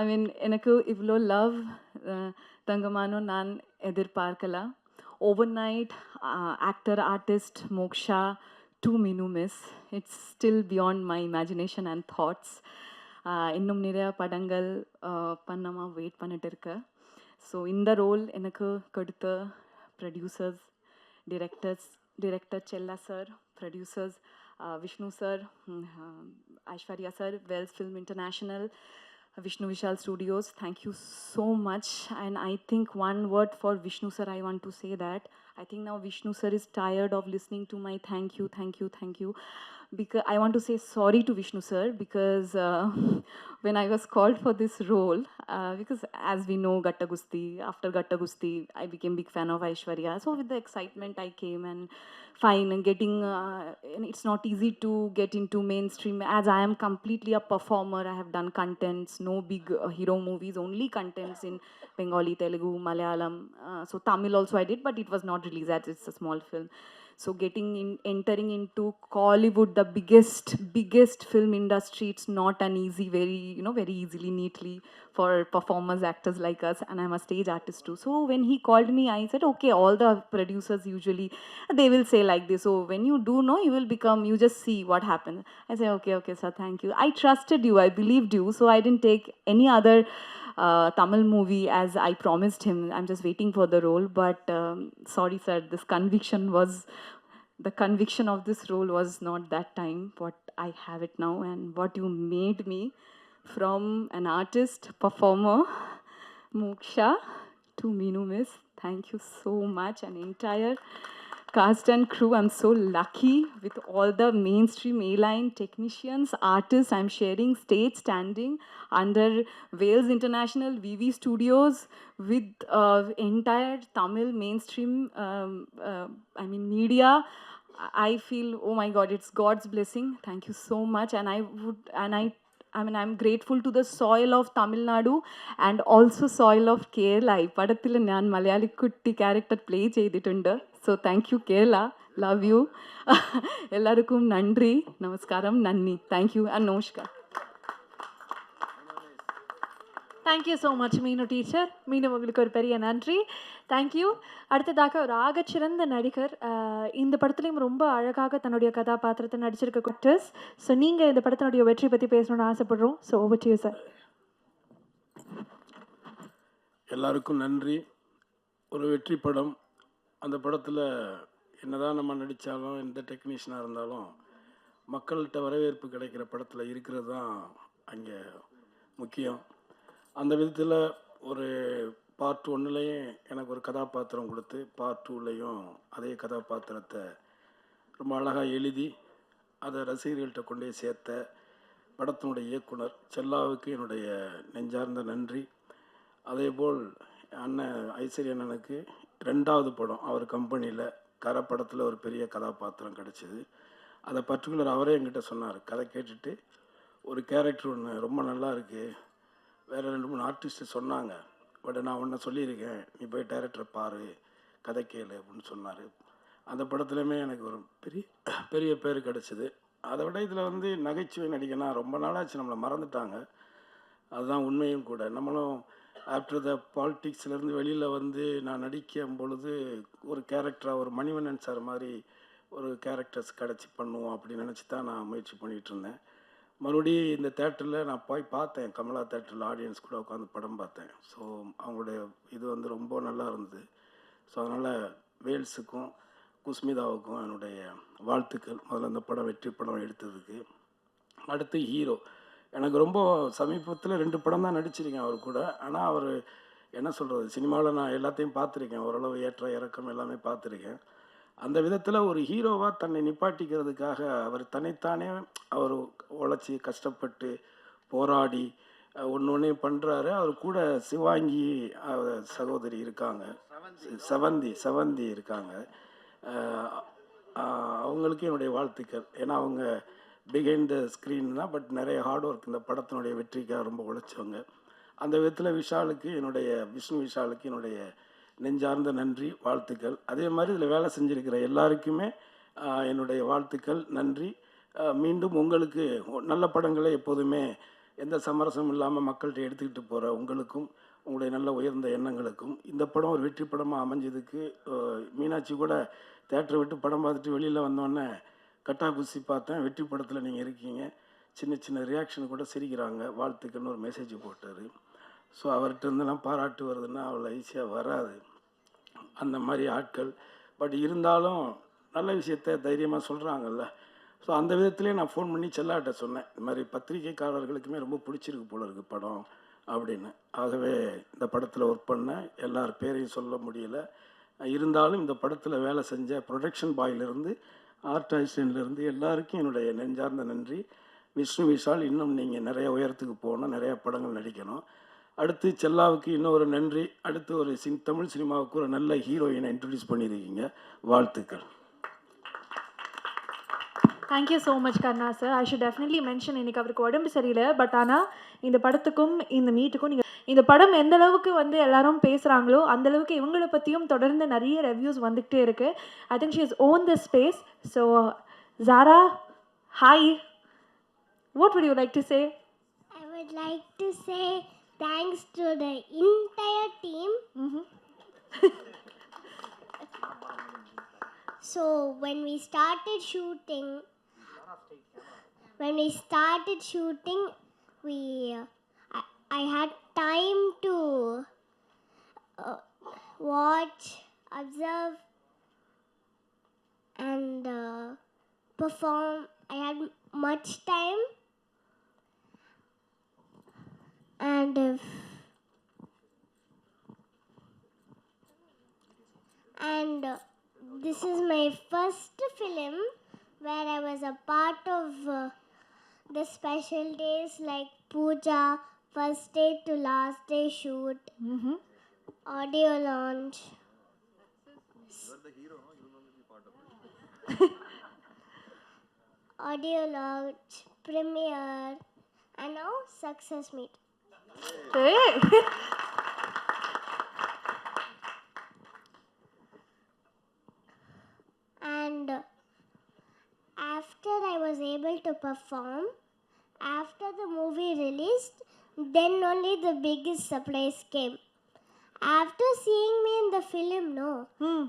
I mean, எனக்கு இவ்வளோ லவ் தங்கமானோ நான் எதிர்பார்க்கல. Overnight, actor, artist, Moksha to Minu Miss. It's still beyond my imagination and thoughts. இன்னும் நிறையா படங்கள் பண்ணாமல் வெயிட் பண்ணிட்டு இருக்கேன். ஸோ இந்த ரோல் எனக்கு கொடுத்த ப்ரொடியூசர்ஸ், டிரெக்டர் செல்லா sir, producers Vishnu sir, Aishwarya sir, Wells film international, Vishnu Vishal Studios, thank you so much. And I think one word for Vishnu sir, I want to say that I think now Vishnu sir is tired of listening to my thank you. because I want to say sorry to Vishnu sir because when I was called for this role, because as we know, Gatta Gusti, after Gatta Gusti, I became big fan of Aishwarya. So with the excitement, I came and fine and getting, and it's not easy to get into mainstream as I am completely a performer. I have done contents, no big hero movies, only contents in Bengali, Telugu, Malayalam. So Tamil also I did, but it was not released as it's a small film. So entering into Kollywood, the biggest film industry, it's not an easy, very easily, neatly for performers, actors like us, and I'm a stage artist too. So when he called me, I said, okay, all the producers usually, they will say like this, so when you do know, you just see what happens. I say, okay, sir, thank you. I trusted you, I believed you, so I didn't take any other Tamil movie as I promised him. I'm just waiting for the role. But sorry, sir, the conviction of this role was not that time what I have it now, and what you made me from an artist, performer, Moksha to Meenu Miss. Thank you so much, an entire cast and crew. I'm so lucky with all the mainstream A-line technicians, artists. I'm sharing stage standing under Wales International VV Studios with entire Tamil mainstream media. I feel, oh my God, it's God's blessing. Thank you so much. And I'm grateful to the soil of Tamil Nadu and also soil of Kerala. ഈ പടത്തിൽ ഞാൻ മലയാളി കുട്ടി character play ചെയ്തിട്ടുണ്ട്. So thank you Kerala. Love you. എല്ലാവർക്കും നന്ദി, നമസ്കാരം, നന്ദി. Thank you and namaskar. Thank you so much மீனு டீச்சர். மீனு உங்களுக்கு ஒரு பெரிய நன்றி. தேங்க்யூ. அடுத்ததாக ஒரு ஆகச்சிறந்த நடிகர், இந்த படத்துலையும் ரொம்ப அழகாக தன்னுடைய கதாபாத்திரத்தை நடிச்சிருக்க குட்டர்ஸ். ஸோ நீங்கள் இந்த படத்தினுடைய வெற்றி பற்றி பேசணும்னு ஆசைப்படுறோம். So over to you sir. எல்லாருக்கும் நன்றி. ஒரு வெற்றி படம். அந்த படத்தில் என்னதான் நம்ம நடித்தாலும், எந்த டெக்னீஷியனாக இருந்தாலும், மக்கள்கிட்ட வரவேற்பு கிடைக்கிற படத்தில் இருக்கிறது தான் அங்கே முக்கியம். அந்த விதத்தில் ஒரு பார்ட் 1லையும் எனக்கு ஒரு கதாபாத்திரம் கொடுத்து, பார்ட் 2லையும் அதே கதாபாத்திரத்தை ரொம்ப அழகாக எழுதி அதை ரசிகர்கள்ட்ட கொண்டே சேர்த்த படத்தினுடைய இயக்குனர் செல்லாவுக்கு என்னுடைய நெஞ்சார்ந்த நன்றி. அதேபோல் அண்ணன் ஐஸ்வர்யா அண்ணனுக்கு 2வது படம் அவர் கம்பெனியில் கரை படத்தில் ஒரு பெரிய கதாபாத்திரம் கிடச்சிது. அதை பர்டிகுலர் அவரே என்கிட்ட சொன்னார். கதை கேட்டுட்டு ஒரு கேரக்டர் ஒன்று ரொம்ப நல்லா இருக்குது, வேறு 2-3 ஆர்டிஸ்ட்டு சொன்னாங்க, பட் நான் ஒன்று சொல்லியிருக்கேன், நீ போய் டைரக்டரை பாரு, கதை கேளு அப்படின்னு சொன்னார். அந்த படத்துலையுமே எனக்கு ஒரு பெரிய பேர் கிடச்சிது. அதை விட இதில் நகைச்சுவை நடிகனா ரொம்ப நாளாச்சு, நம்மளை மறந்துட்டாங்க. அதுதான் உண்மையும் கூட. நம்மளும் ஆஃப்டர் த பாலிட்டிக்ஸ்லேருந்து வெளியில் நான் நடிக்கும் பொழுது ஒரு கேரக்டராக ஒரு மணிவண்ணன் சார் மாதிரி ஒரு கேரக்டர்ஸ் கிடச்சி பண்ணுவோம் அப்படின்னு நினச்சி தான் நான் முயற்சி பண்ணிகிட்ருந்தேன். மறுபடியும் இந்த தேட்டரில் நான் போய் பார்த்தேன், கமலா தேட்டரில் ஆடியன்ஸ் கூட உட்காந்து படம் பார்த்தேன். ஸோ அவங்களுடைய இது ரொம்ப நல்லா இருந்தது. ஸோ அதனால் வேல்ஸுக்கும் குஸ்மிதாவுக்கும் என்னுடைய வாழ்த்துக்கள். முதல்ல இந்த படம் வெற்றி படம் எடுத்ததுக்கு. அடுத்து ஹீரோ. எனக்கு ரொம்ப சமீபத்தில் 2 படம் தான் நடிச்சிருக்கேன் அவர் கூட. ஆனால் அவர் என்ன சொல்கிறது, சினிமாவில் நான் எல்லாத்தையும் பார்த்துருக்கேன், ஓரளவு ஏற்ற இறக்கம் எல்லாமே பார்த்துருக்கேன். அந்த விதத்தில் ஒரு ஹீரோவாக தன்னை நிப்பாட்டிக்கிறதுக்காக அவர் தன்னைத்தானே அவர் உழைச்சி கஷ்டப்பட்டு போராடி ஒன்று பண்ணுறாரு. அவர் கூட சிவாங்கி சகோதரி இருக்காங்க, செவந்தி இருக்காங்க. அவங்களுக்கு என்னுடைய வாழ்த்துக்கள். ஏன்னா அவங்க பிஹைண்ட் த ஸ்க்ரீன் தான், பட் நிறைய ஹார்ட் ஒர்க் இந்த படத்தினுடைய வெற்றிக்காக ரொம்ப உழைச்சவங்க. அந்த விதத்தில் விஷ்ணு விஷாலுக்கு என்னுடைய நெஞ்சார்ந்த நன்றி, வாழ்த்துக்கள். அதே மாதிரி இதில் வேலை செஞ்சுருக்கிற எல்லாருக்குமே என்னுடைய வாழ்த்துக்கள், நன்றி. மீண்டும் உங்களுக்கு நல்ல படங்களை எப்போதுமே எந்த சமரசமும் இல்லாமல் மக்கள்கிட்ட எடுத்துக்கிட்டு போகிற உங்களுக்கும், உங்களுடைய நல்ல உயர்ந்த எண்ணங்களுக்கும் இந்த படம் ஒரு வெற்றி படமாக அமைஞ்சதுக்கு, மீனாட்சி கூட தேட்டரை விட்டு படம் பார்த்துட்டு வெளியில் வந்தோடனே கட்டா குசி பார்த்தேன், வெற்றி படத்தில் நீங்கள் இருக்கீங்க, சின்ன ரியாக்ஷன் கூட சிரிக்கிறாங்க, வாழ்த்துக்கள்னு ஒரு மெசேஜ் போட்டார். ஸோ அவர்கிட்ட இருந்தெல்லாம் பாராட்டு வருதுன்னா அவ்வளோ ஈஸியாக வராது அந்த மாதிரி ஆட்கள். பட் இருந்தாலும் நல்ல விஷயத்த தைரியமாக சொல்கிறாங்கல்ல. ஸோ அந்த விதத்துலேயே நான் ஃபோன் பண்ணி செல்லாட்ட சொன்னேன், இந்த மாதிரி பத்திரிகைக்காரர்களுக்குமே ரொம்ப பிடிச்சிருக்கு போல இருக்குது படம் அப்படின்னு. ஆகவே இந்த படத்தில் ஒர்க் பண்ண எல்லார் பேரையும் சொல்ல முடியல. இருந்தாலும் இந்த படத்தில் வேலை செஞ்ச ப்ரொடக்ஷன் பாயிலிருந்து ஆர்ட் அசிஸ்டன்ட்லேருந்து எல்லாருக்கும் என்னுடைய நெஞ்சார்ந்த நன்றி. விஷ்ணு விஷால், இன்னும் நீங்கள் நிறைய உயரத்துக்கு போகணும், நிறையா படங்கள் நடிக்கணும். அடுத்து செல்லாவுக்கு இன்னொரு நன்றி. அடுத்து ஒரு தமிழ் சினிமாவுக்கு ஒரு நல்ல ஹீரோயினை இன்ட்ரடியூஸ் பண்ணியிருக்கீங்க. வாழ்த்துக்கள். Thank you so much Karna sir. I should definitely mention, இன்றைக்கி அவருக்கு உடம்பு சரியில்லை, பட் ஆனால் இந்த படத்துக்கும் இந்த மீட்டுக்கும் நீங்கள் இந்த படம் எந்த அளவுக்கு வந்து எல்லாரும் பேசுகிறாங்களோ அந்தளவுக்கு இவங்களை பற்றியும் தொடர்ந்து நிறைய ரிவ்யூஸ் வந்துக்கிட்டே இருக்குது. I think she is own the space. So Zara, hi. What would you like to say? I would like to say thanks to the entire team. So when we started shooting, I had time to watch, observe, and perform. I had much time, and this is my first film where I was a part of the special days like puja, first day to last day shoot, audio launch. Audio launch, premiere, and now success meet. Hey. And after I was able to perform, after the movie released, then only the biggest surprise came. After seeing me in the film,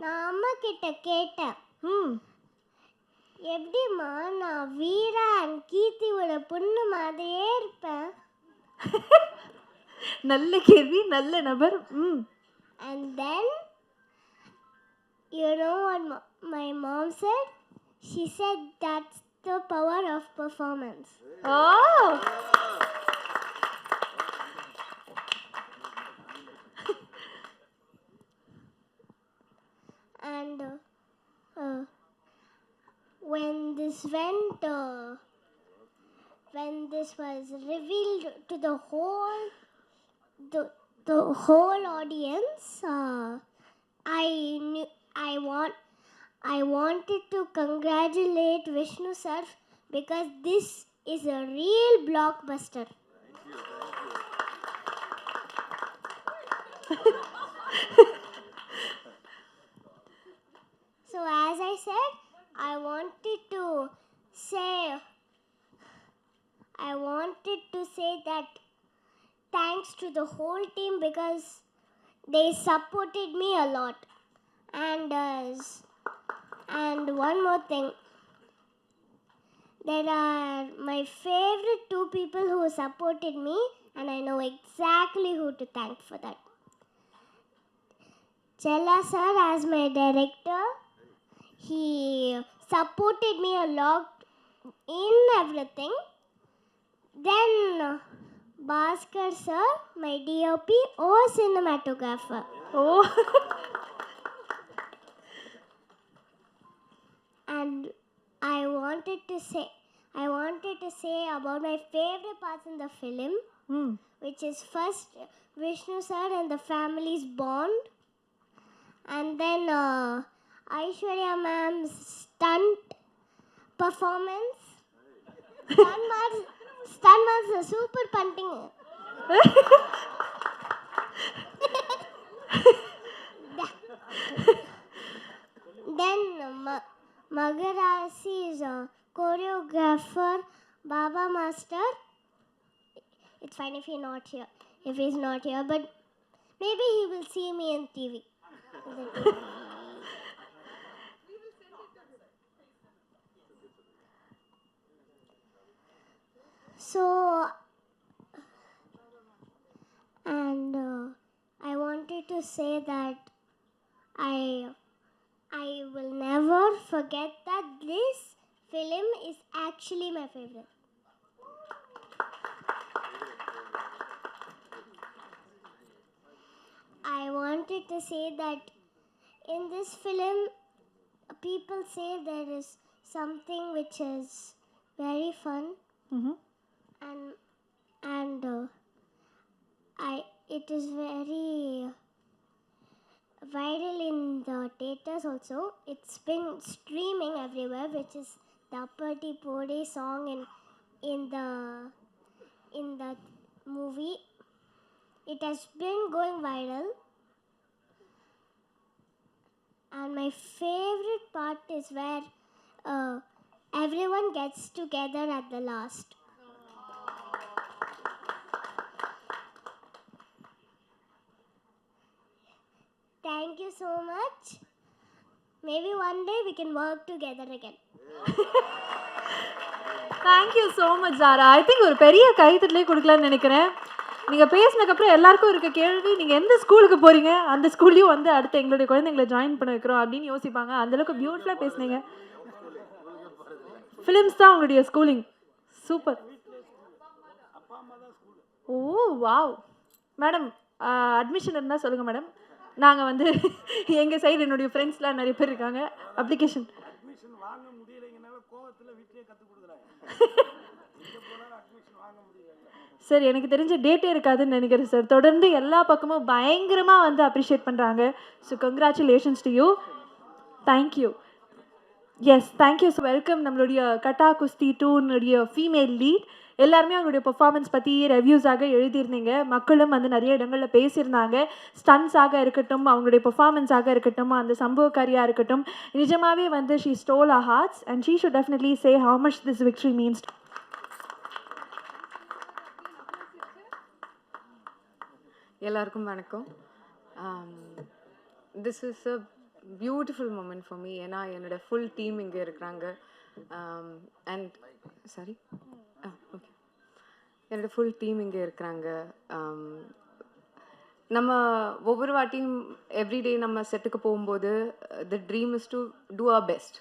நான் அம்மா கிட்ட கேட்டேன், எப்படிம்மா நான் வீரா and கீர்த்தியோட பொண்ணு மாதிரியே இருப்பேன். நல்ல கேள்வி, நல்ல நபர். And then you know what my mom said? She said that's the power of performance. Oh! And when this was revealed to the whole audience, I wanted to congratulate Vishnu sir because this is a real blockbuster. So as I said, I wanted to say that thanks to the whole team because they supported me a lot. And one more thing, there are my favorite two people who supported me, and I know exactly who to thank for that. Chella sir as my director, he supported me a lot in everything. Then Bhaskar sir, my DOP or cinematographer. Oh. And I wanted to say about my favorite parts in the film, which is first Vishnu sir and the family's bond, and then Aishwarya ma'am's stunt performance. Stunt was super punting. Then Magarasi's choreographer, Baba Master. It's fine if he's not here, but maybe he will see me on TV. So, and I wanted to say that I will never forget that this film is actually my favorite. I wanted to say that in this film, people say there is something which is very fun, and it is very viral in the theaters also. It's been streaming everywhere, which is the Appati Pode song in the movie. It has been going viral, and my favorite part is where everyone gets together at the last. Thank you so much. Maybe one day we can work together again. Thank you so much Zara. I think ஒரு பெரிய கைத்தட்டலே கொடுக்கலான்னு நினைக்கிறேன். நீங்கள் பேசினதுக்கப்புறம் எல்லாருக்கும் இருக்க கேள்வி, நீங்கள் எந்த ஸ்கூலுக்கு போகிறீங்க, அந்த ஸ்கூல்லையும் வந்து அடுத்து எங்களுடைய குழந்தைங்களை ஜாயின் பண்ண வைக்கிறோம் அப்படின்னு யோசிப்பாங்க. அந்தளவுக்கு பியூட்டிஃபுல்லாக பேசுனீங்க. ஃபிலிம்ஸ் தான் உங்களுடைய ஸ்கூலிங். சூப்பர். ஓ வாவ். மேடம் அட்மிஷன் இருந்தால் சொல்லுங்கள் மேடம். நாங்கள் வந்து எங்கள் சைடு என்னுடைய ஃப்ரெண்ட்ஸ்லாம் நிறைய பேர் இருக்காங்க. அப்ளிகேஷன் வாங்க முடியலைங்கனால கோவத்தில் வீட்டிலே கற்றுக் கொடுக்குறாங்க. சார் எனக்கு தெரிஞ்ச டேட்டே இருக்காதுன்னு நினைக்கிறேன் சார். தொடர்ந்து எல்லா பக்கமும் பயங்கரமாக வந்து அப்ரிஷியேட் பண்ணுறாங்க. So congratulations to you. Thank you. Yes thank you. So welcome நம்மளுடைய கட்டா குஸ்தி 2 ஃபீமேல் லீட். எல்லாருமே அவங்களுடைய பெர்ஃபார்மன்ஸ் பற்றி ரிவ்யூஸாக எழுதியிருந்தீங்க. மக்களும் வந்து நிறைய இடங்களில் பேசியிருந்தாங்க. ஸ்டன்ஸாக இருக்கட்டும், அவங்களுடைய பெர்ஃபார்மன்ஸாக இருக்கட்டும், அந்த சம்பவக்காரியாக இருக்கட்டும், நிஜமாகவே வந்து she stole our hearts and she should definitely say how much this victory means. எல்லாருக்கும் வணக்கம். This is a beautiful moment for me. ஏன்னா என்னோடய ஃபுல் டீம் இங்கே இருக்கிறாங்க. அண்ட் சாரி ஓகே, என்னோடய ஃபுல் டீம் இங்கே இருக்கிறாங்க. நம்ம ஒவ்வொரு வாட்டியும் எவ்ரிடே நம்ம செட்டுக்கு போகும்போது the dream is to do our best.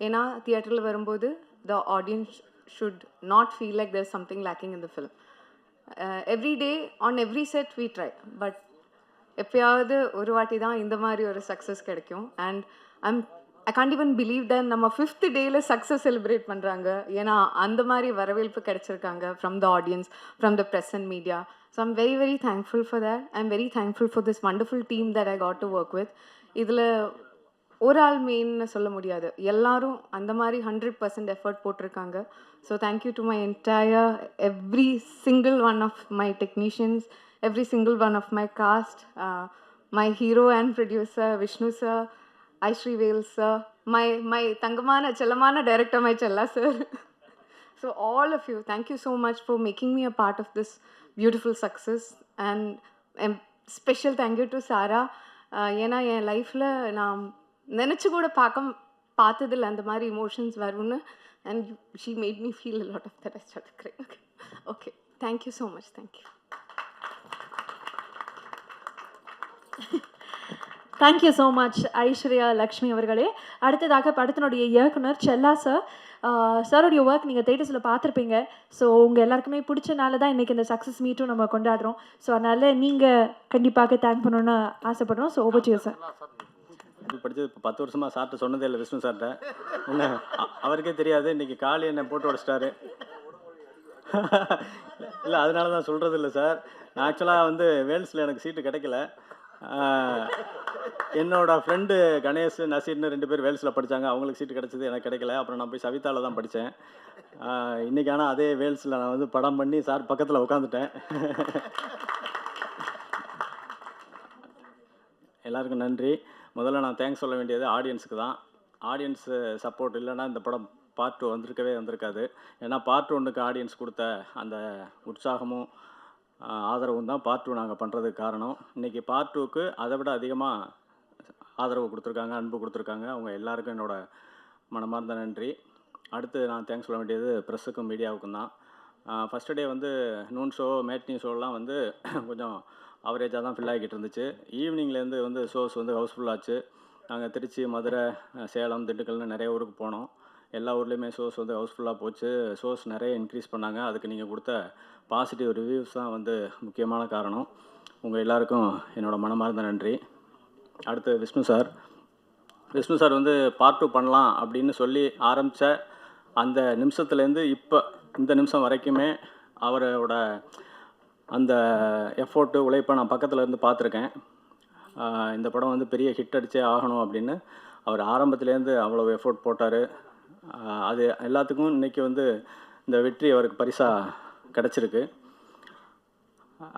ஏன்னா தியேட்டரில் வரும்போது the audience should not feel like there something lacking in the film. Every day on every set we try. But எப்பயாவது ஒரு வாட்டி தான் இந்த மாதிரி ஒரு சக்ஸஸ் கிடைக்கும். And I can't even believe that நம்ம 5th டேயில் சக்ஸஸ் செலிப்ரேட் பண்ணுறாங்க. ஏன்னா அந்த மாதிரி வரவேற்பு கிடைச்சிருக்காங்க from the audience, from the press and media. So I'm very very thankful for that. I am very thankful for this wonderful team that I got to work with. இதில் ஒரு ஆள் மெயின்னு சொல்ல முடியாது. எல்லாரும் அந்த மாதிரி 100% எஃபர்ட் போட்டிருக்காங்க. So thank you to my entire every single one of my technicians, every single one of my cast, my hero and producer Vishnu sir, Aishri Vel sir, my Tangamana Chalamana director, my Chella sir. So all of you, thank you so much for making me a part of this beautiful success. And special thank you to Sarah. ஏன்னா என் லைஃப்பில் நான் நினச்சி கூட பார்த்ததில்லை அந்த மாதிரி emotions வரும்னு. And she made me feel a lot of that. I started crying. Okay, thank you so much. Thank you. Thank you so much Aishwarya Lakshmi அவர்களே. அடுத்ததாக படத்தினுடைய இயக்குனர் செல்லா சார். சாரோடைய ஒர்க் நீங்கள் தேட்டர்ஸில் பார்த்துருப்பீங்க. ஸோ உங்கள் எல்லாருக்குமே பிடிச்சனால தான் இன்றைக்கி இந்த சக்ஸஸ் மீட்டும் நம்ம கொண்டாடுறோம். ஸோ அதனால் நீங்கள் கண்டிப்பாக தேங்க் பண்ணணுன்னு ஆசைப்படுறோம். So over to you sir. படித்தது இப்போ 10 வருஷமாக சார்ட்ட சொன்னதே இல்லை விஷ்ணு சார்கிட்ட. என்ன அவருக்கே தெரியாது, இன்றைக்கி காலி என்னை போட்டு உடச்சிட்டாரு. இல்லை அதனால தான் சொல்கிறது இல்லை சார். நான் ஆக்சுவலாக வந்து வேல்ஸில் எனக்கு சீட்டு கிடைக்கல. என்னோடய ஃப்ரெண்டு கணேஷ், நசீர்னு 2 பேர் வேல்ஸில் படித்தாங்க. அவங்களுக்கு சீட்டு கிடச்சிது, எனக்கு கிடைக்கல. அப்புறம் நான் போய் சவிதாவில் தான் படித்தேன். இன்றைக்கி ஆனால் அதே வேல்ஸில் நான் வந்து படம் பண்ணி சார் பக்கத்தில் உட்காந்துட்டேன். எல்லாருக்கும் நன்றி. முதல்ல நான் தேங்க்ஸ் சொல்ல வேண்டியது ஆடியன்ஸுக்கு தான். ஆடியன்ஸு சப்போர்ட் இல்லைன்னா இந்த படம் பார்ட் 2 வந்திருக்காது. ஏன்னா பார்ட் 1க்கு ஆடியன்ஸ் கொடுத்த அந்த உற்சாகமும் ஆதரவும் தான் பார்ட் 2 நாங்கள் பண்ணுறதுக்கு காரணம். இன்றைக்கி பார்ட் 2க்கு அதை விட அதிகமாக ஆதரவு கொடுத்துருக்காங்க, அன்பு கொடுத்துருக்காங்க. அவங்க எல்லாருக்கும் என்னோடய மனமார்ந்த நன்றி. அடுத்து நான் தேங்க்ஸ் சொல்ல வேண்டியது ப்ரெஸ்ஸுக்கும் மீடியாவுக்கும் தான். ஃபஸ்ட்டு டே வந்து நூன் ஷோ, மேட்னி ஷோலாம் வந்து கொஞ்சம் அவரேஜாக தான் ஃபில் ஆகிக்கிட்டு இருந்துச்சு. ஈவினிங்லேருந்து வந்து ஷோஸ் வந்து ஹவுஸ்ஃபுல்லாச்சு. நாங்கள் திருச்சி, மதுரை, சேலம், திண்டுக்கல்னு நிறைய ஊருக்கு போனோம். எல்லா ஊர்லேயுமே ஷோஸ் வந்து ஹவுஸ்ஃபுல்லாக போச்சு. ஷோஸ் நிறைய இன்க்ரீஸ் பண்ணாங்க. அதுக்கு நீங்கள் கொடுத்த பாசிட்டிவ் ரிவ்யூஸ் தான் வந்து முக்கியமான காரணம். உங்கள் எல்லாருக்கும் என்னோடய மனமார்ந்த நன்றி. அடுத்து விஷ்ணு சார். விஷ்ணு சார் வந்து பார்ட் 2 பண்ணலாம் அப்படின்னு சொல்லி ஆரம்பித்த அந்த நிமிஷத்துலேருந்து இப்போ இந்த நிமிஷம் வரைக்குமே அவரோட அந்த எஃபோர்ட்டு உழைப்பை நான் பக்கத்தில் இருந்து பார்த்துருக்கேன். இந்த படம் வந்து பெரிய ஹிட் அடிச்சே ஆகணும் அப்படின்னு அவர் ஆரம்பத்துலேருந்து அவ்வளோ எஃபோர்ட் போட்டார். அது எல்லாத்துக்கும் இன்றைக்கி வந்து இந்த வெற்றி அவருக்கு பரிசாக கிடச்சிருக்கு.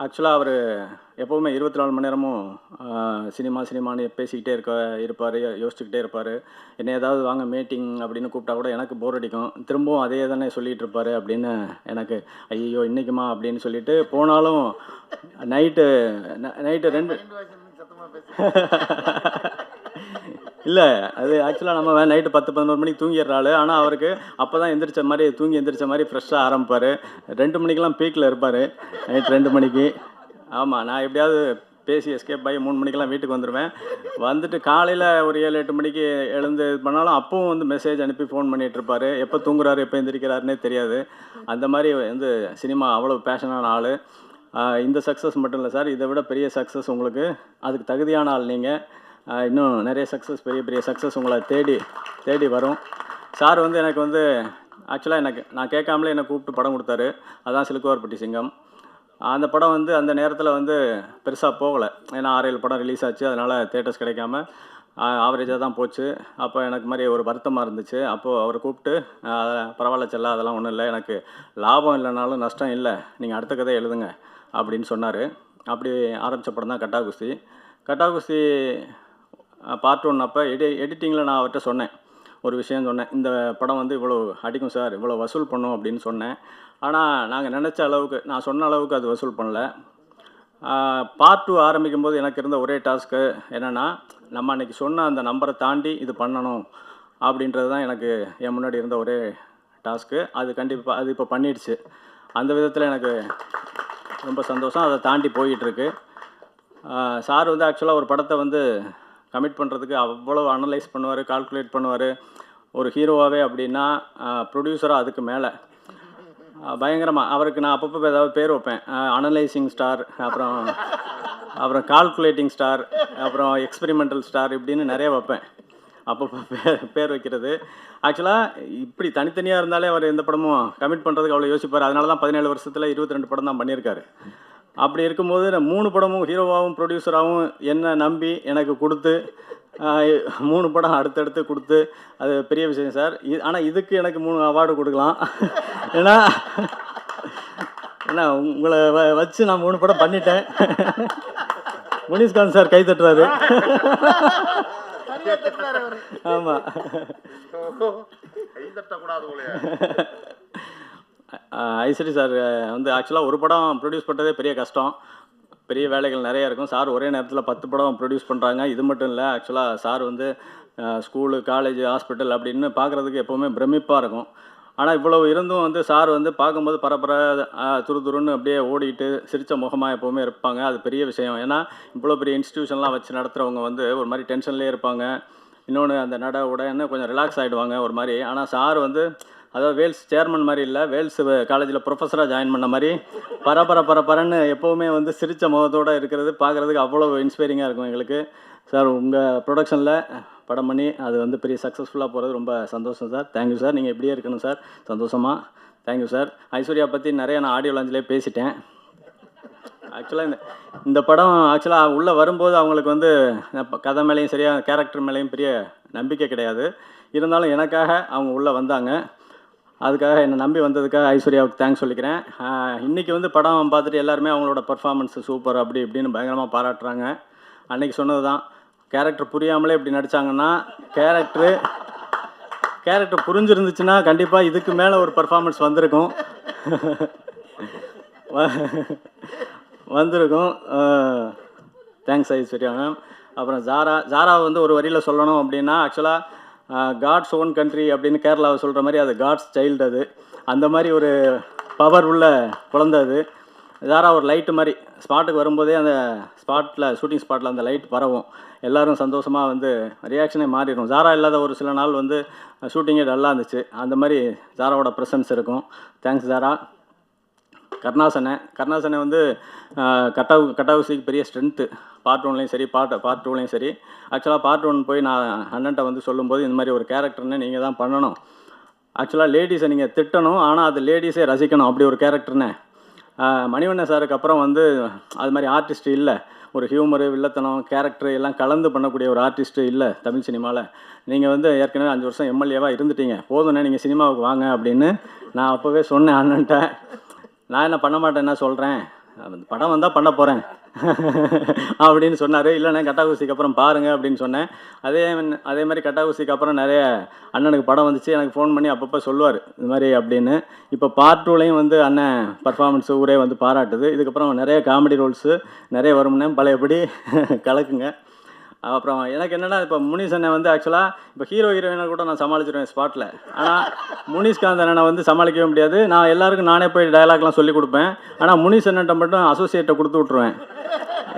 ஆக்சுவலாக அவர் எப்போவுமே 24 மணி நேரமும் சினிமான்னு பேசிக்கிட்டே இருப்பார், யோசிச்சுக்கிட்டே இருப்பார். என்னை ஏதாவது வாங்க மீட்டிங் அப்படின்னு கூப்பிட்டா கூட எனக்கு போர் அடிக்கும். திரும்பவும் அதே தானே சொல்லிகிட்டு இருப்பார் அப்படின்னு எனக்கு ஐயோ இன்றைக்குமா அப்படின்னு சொல்லிட்டு போனாலும் நைட்டு 2 இல்லை, அது ஆக்சுவலாக நம்ம நைட்டு 10-11 மணிக்கு தூங்கிடுறாள். ஆனால் அவருக்கு அப்போ தான் எந்திரிச்ச மாதிரி ஃப்ரெஷ்ஷாக ஆரம்பிப்பார். 2 மணிக்கெலாம் பீக்கில் இருப்பார், நைட் 2 மணிக்கு. ஆமாம், நான் எப்படியாவது பேசி எஸ்கேப் ஆகி 3 மணிக்கெலாம் வீட்டுக்கு வந்துடுவேன். வந்துட்டு காலையில் ஒரு 7-8 மணிக்கு எழுந்து இது பண்ணாலும் அப்பவும் வந்து மெசேஜ் அனுப்பி ஃபோன் பண்ணிகிட்ருப்பார். எப்போ தூங்குறாரு எப்போ எந்திரிக்கிறாருன்னே தெரியாது. அந்த மாதிரி வந்து சினிமா அவ்வளோ பேஷனான ஆள். இந்த சக்ஸஸ் மட்டும் இல்லை சார், இதை விட பெரிய சக்ஸஸ் உங்களுக்கு, அதுக்கு தகுதியான ஆள் நீங்கள். இன்னும் நிறைய சக்ஸஸ், பெரிய சக்ஸஸ் உங்களை தேடி வரும். சார் வந்து எனக்கு வந்து ஆக்சுவலாக நான் கேட்காமலே என்னை கூப்பிட்டு படம் கொடுத்தாரு. அதான் சிலுக்குவார்பட்டி சிங்கம். அந்த படம் வந்து அந்த நேரத்தில் வந்து பெருசாக போகலை, ஏன்னா 6-7 படம் ரிலீஸ் ஆச்சு. அதனால் தேட்டர்ஸ் கிடைக்காம ஆவரேஜாக தான் போச்சு. அப்போ எனக்கு மாதிரி ஒரு வருத்தமாக இருந்துச்சு. அப்போது அவரை கூப்பிட்டு பரவாயில்ல செல்ல, அதெல்லாம் ஒன்றும் இல்லை, எனக்கு லாபம் இல்லைனாலும் நஷ்டம் இல்லை, நீங்கள் அடுத்த கதை எழுதுங்க அப்படின்னு சொன்னார். அப்படி ஆரம்பித்த படம் தான் கட்டா குஸ்தி பார்ட் 1. அப்போ எடிட்டிங்கில் நான் அவர்கிட்ட சொன்னேன், ஒரு விஷயம் சொன்னேன், இந்த படம் வந்து இவ்வளோ அடிக்கும் சார், இவ்வளோ வசூல் பண்ணும் அப்படின்னு சொன்னேன். ஆனால் நாங்கள் நினச்ச அளவுக்கு, நான் சொன்ன அளவுக்கு அது வசூல் பண்ணல. பார்ட் 2 ஆரம்பிக்கும் போது எனக்கு இருந்த ஒரே டாஸ்க்கு என்னென்னா, நம்ம அன்றைக்கி சொன்ன அந்த நம்பரை தாண்டி இது பண்ணணும் அப்படின்றது தான் எனக்கு என் முன்னாடி இருந்த ஒரே டாஸ்க்கு. அது கண்டிப்பாக அது இப்போ பண்ணிடுச்சு. அந்த விதத்தில் எனக்கு ரொம்ப சந்தோஷம். அதை தாண்டி போயிட்டுருக்கு. சார் வந்து ஆக்சுவலாக ஒரு படத்தை வந்து கமிட் பண்ணுறதுக்கு அவ்வளோ அனலைஸ் பண்ணுவார், கால்குலேட் பண்ணுவார். ஒரு ஹீரோவாகவே அப்படின்னா ப்ரொடியூசராக அதுக்கு மேலே பயங்கரமாக. அவருக்கு நான் அப்பப்போ ஏதாவது பேர் வைப்பேன், அனலைசிங் ஸ்டார், அப்புறம் கால்குலேட்டிங் ஸ்டார், அப்புறம் எக்ஸ்பெரிமெண்டல் ஸ்டார், இப்படின்னு நிறைய வைப்பேன் அப்பப்போ பேர் வைக்கிறது. ஆக்சுவலாக இப்படி தனித்தனியாக இருந்தாலே அவர் எந்த படமும் கமிட் பண்ணுறதுக்கு அவ்வளோ யோசிப்பார். அதனால தான் 17 வருஷத்தில் 22 படம் தான் பண்ணியிருக்காரு. அப்படி இருக்கும்போது 3 படமும் ஹீரோவாகவும் ப்ரொடியூசராகவும் என்னை நம்பி எனக்கு கொடுத்து 3 படம் அடுத்தடுத்து கொடுத்து, அது பெரிய விஷயம் சார். ஆனால் இதுக்கு எனக்கு 3 அவார்டு கொடுக்கலாம். ஏன்னா உங்களை வச்சு நான் 3 படம் பண்ணிட்டேன். முனிஷ்காந்த் சார் கை தட்டுறாரு. ஆமாம், ஐஸ்வரி சார் வந்து ஆக்சுவலாக ஒரு படம் ப்ரொடியூஸ் பண்ணுறதே பெரிய கஷ்டம், பெரிய வேலைகள் நிறையா இருக்கும். சார் ஒரே நேரத்தில் 10 படம் ப்ரொடியூஸ் பண்ணுறாங்க. இது மட்டும் இல்லை, ஆக்சுவலாக சார் வந்து ஸ்கூலு, காலேஜ், ஹாஸ்பிட்டல் அப்படின்னு பார்க்குறதுக்கு எப்போவுமே பிரமிப்பாக இருக்கும். ஆனால் இவ்வளவு இருந்தும் வந்து சார் வந்து பார்க்கும்போது துருன்னு அப்படியே ஓடிட்டு சிரித்த முகமாக எப்போவுமே இருப்பாங்க. அது பெரிய விஷயம். ஏன்னா இவ்வளோ பெரிய இன்ஸ்டியூஷன்லாம் வச்சு நடத்துகிறவங்க வந்து ஒரு மாதிரி டென்ஷன்லேயே இருப்பாங்க. இன்னொன்று அந்த உடனே கொஞ்சம் ரிலாக்ஸ் ஆகிடுவாங்க ஒரு மாதிரி. ஆனால் சார் வந்து அதாவது வேல்ஸ் சேர்மன் மாதிரி இல்லை, வேல்ஸ் காலேஜில் ப்ரொஃபஸராக ஜாயின் பண்ண மாதிரி பரன்னு எப்போவுமே வந்து சிரித்த முகத்தோடு இருக்கிறது பார்க்குறதுக்கு அவ்வளோ இன்ஸ்பைரிங்காக இருக்கும் எங்களுக்கு. சார் உங்கள் ப்ரொடக்ஷனில் படம் பண்ணி அது வந்து பெரிய சக்ஸஸ்ஃபுல்லாக போகிறது ரொம்ப சந்தோஷம் சார். தேங்க்யூ சார், நீங்கள் இப்படியே இருக்கணும் சார், சந்தோஷமாக. Thank you sir. ஐஸ்வர்யா பற்றி நிறைய நான் ஆடியோ லாஞ்சிலே பேசிட்டேன். ஆக்சுவலாக இந்த படம் ஆக்சுவலாக உள்ளே வரும்போது அவங்களுக்கு வந்து கதை மேலேயும் சரியாக கேரக்டர் மேலேயும் பெரிய நம்பிக்கை கிடையாது. இருந்தாலும் எனக்காக அவங்க உள்ளே வந்தாங்க. அதுக்காக என்னை நம்பி வந்ததுக்காக ஐஸ்வர்யாவுக்கு தேங்க்ஸ் சொல்லிக்கிறேன். இன்றைக்கி வந்து படம் பார்த்துட்டு எல்லாருமே அவங்களோட பர்ஃபார்மன்ஸு சூப்பர் அப்படி இப்படின்னு பயங்கரமாக பாராட்டுறாங்க. அன்றைக்கி சொன்னது தான், கேரக்டர் புரியாமலே இப்படி நடித்தாங்கன்னா கேரக்டர் புரிஞ்சிருந்துச்சுன்னா கண்டிப்பாக இதுக்கு மேலே ஒரு பர்ஃபார்மன்ஸ் வந்திருக்கும். Thanks Aishwarya ma'am. அப்புறம் ஜாரா வந்து ஒரு வரியில் சொல்லணும் அப்படின்னா, ஆக்சுவலாக காட்ஸ் ஓன் கண்ட்ரி அப்படின்னு கேரளாவை சொல்கிற மாதிரி அது காட்ஸ் சைல்டு. அது அந்த மாதிரி ஒரு பவர் உள்ள குழந்தை அது. ஜாரா ஒரு லைட்டு மாதிரி ஸ்பாட்டுக்கு வரும்போதே அந்த ஷூட்டிங் ஸ்பாட்டில் அந்த லைட் பரவும், எல்லோரும் சந்தோஷமாக வந்து ரியாக்ஷனே மாறிடும். ஜாரா இல்லாத ஒரு சில நாள் வந்து ஷூட்டிங்கே டல்லாக இருந்துச்சு. அந்த மாதிரி ஜாராவோட ப்ரெசன்ஸ் இருக்கும். தேங்க்ஸ் ஜாரா. கருணாசனை வந்து கட்டாவுசிக்கு பெரிய ஸ்ட்ரென்த்து. பார்ட் 1லையும் சரி பார்ட் 2லையும் சரி. ஆக்சுவலாக பார்ட் 1 போய் நான் அண்ணன்ட்ட வந்து சொல்லும்போது இந்த மாதிரி ஒரு கேரக்டர்னு நீங்கள் தான் பண்ணணும், ஆக்சுவலாக லேடிஸை நீங்கள் திட்டணும், ஆனால் அது லேடிஸே ரசிக்கணும், அப்படி ஒரு கேரக்டர்னு. மணிவண்ணன் சாருக்கு அப்புறம் வந்து அது மாதிரி ஆர்டிஸ்ட் இல்லை. ஒரு ஹியூமரு, வில்லத்தனம், கேரக்டர் எல்லாம் கலந்து பண்ணக்கூடிய ஒரு ஆர்டிஸ்ட்டு இல்லை தமிழ் சினிமாவில். நீங்கள் வந்து ஏற்கனவே 5 வருஷம் எம்எல்ஏவாக இருந்துட்டீங்க, போதும்ண்ணே நீங்கள் சினிமாவுக்கு வாங்க அப்படின்னு நான் அப்போவே சொன்னேன் அண்ணன்ட்ட. நான் என்ன பண்ண மாட்டேன், என்ன சொல்கிறேன், படம் வந்தால் பண்ண போகிறேன் அப்படின்னு சொன்னார். இல்லைண்ணே கட்டாகுசிக்கு அப்புறம் பாருங்கள் அப்படின்னு சொன்னேன். அதே மாதிரி கட்டாகுசிக்கு அப்புறம் நிறைய அண்ணனுக்கு படம் வந்துச்சு, எனக்கு ஃபோன் பண்ணி அப்பப்போ சொல்லுவார் இது மாதிரி அப்படின்னு. இப்போ பார்ட் 2லையும் வந்து அண்ணன் பர்ஃபார்மன்ஸு ஊரே வந்து பாராட்டுது. இதுக்கப்புறம் நிறைய காமெடி ரோல்ஸு நிறைய வரும்னே, பழையபடி கலக்குங்க. அப்புறம் எனக்கு என்னென்னா, இப்போ முனிஸ் அண்ணன் வந்து ஆக்சுவலாக இப்போ ஹீரோயினை கூட நான் சமாளிச்சிருவேன் ஸ்பாட்டில். ஆனால் முனிஷ்காந்த் அண்ணனை வந்து சமாளிக்கவே முடியாது. நான் எல்லாருக்கும் நானே போய் டயலாக்லாம் சொல்லி கொடுப்பேன். ஆனால் முனிஸ் அண்ணன்ட்ட மட்டும் அசோசியேட்டை கொடுத்து விட்ருவேன்.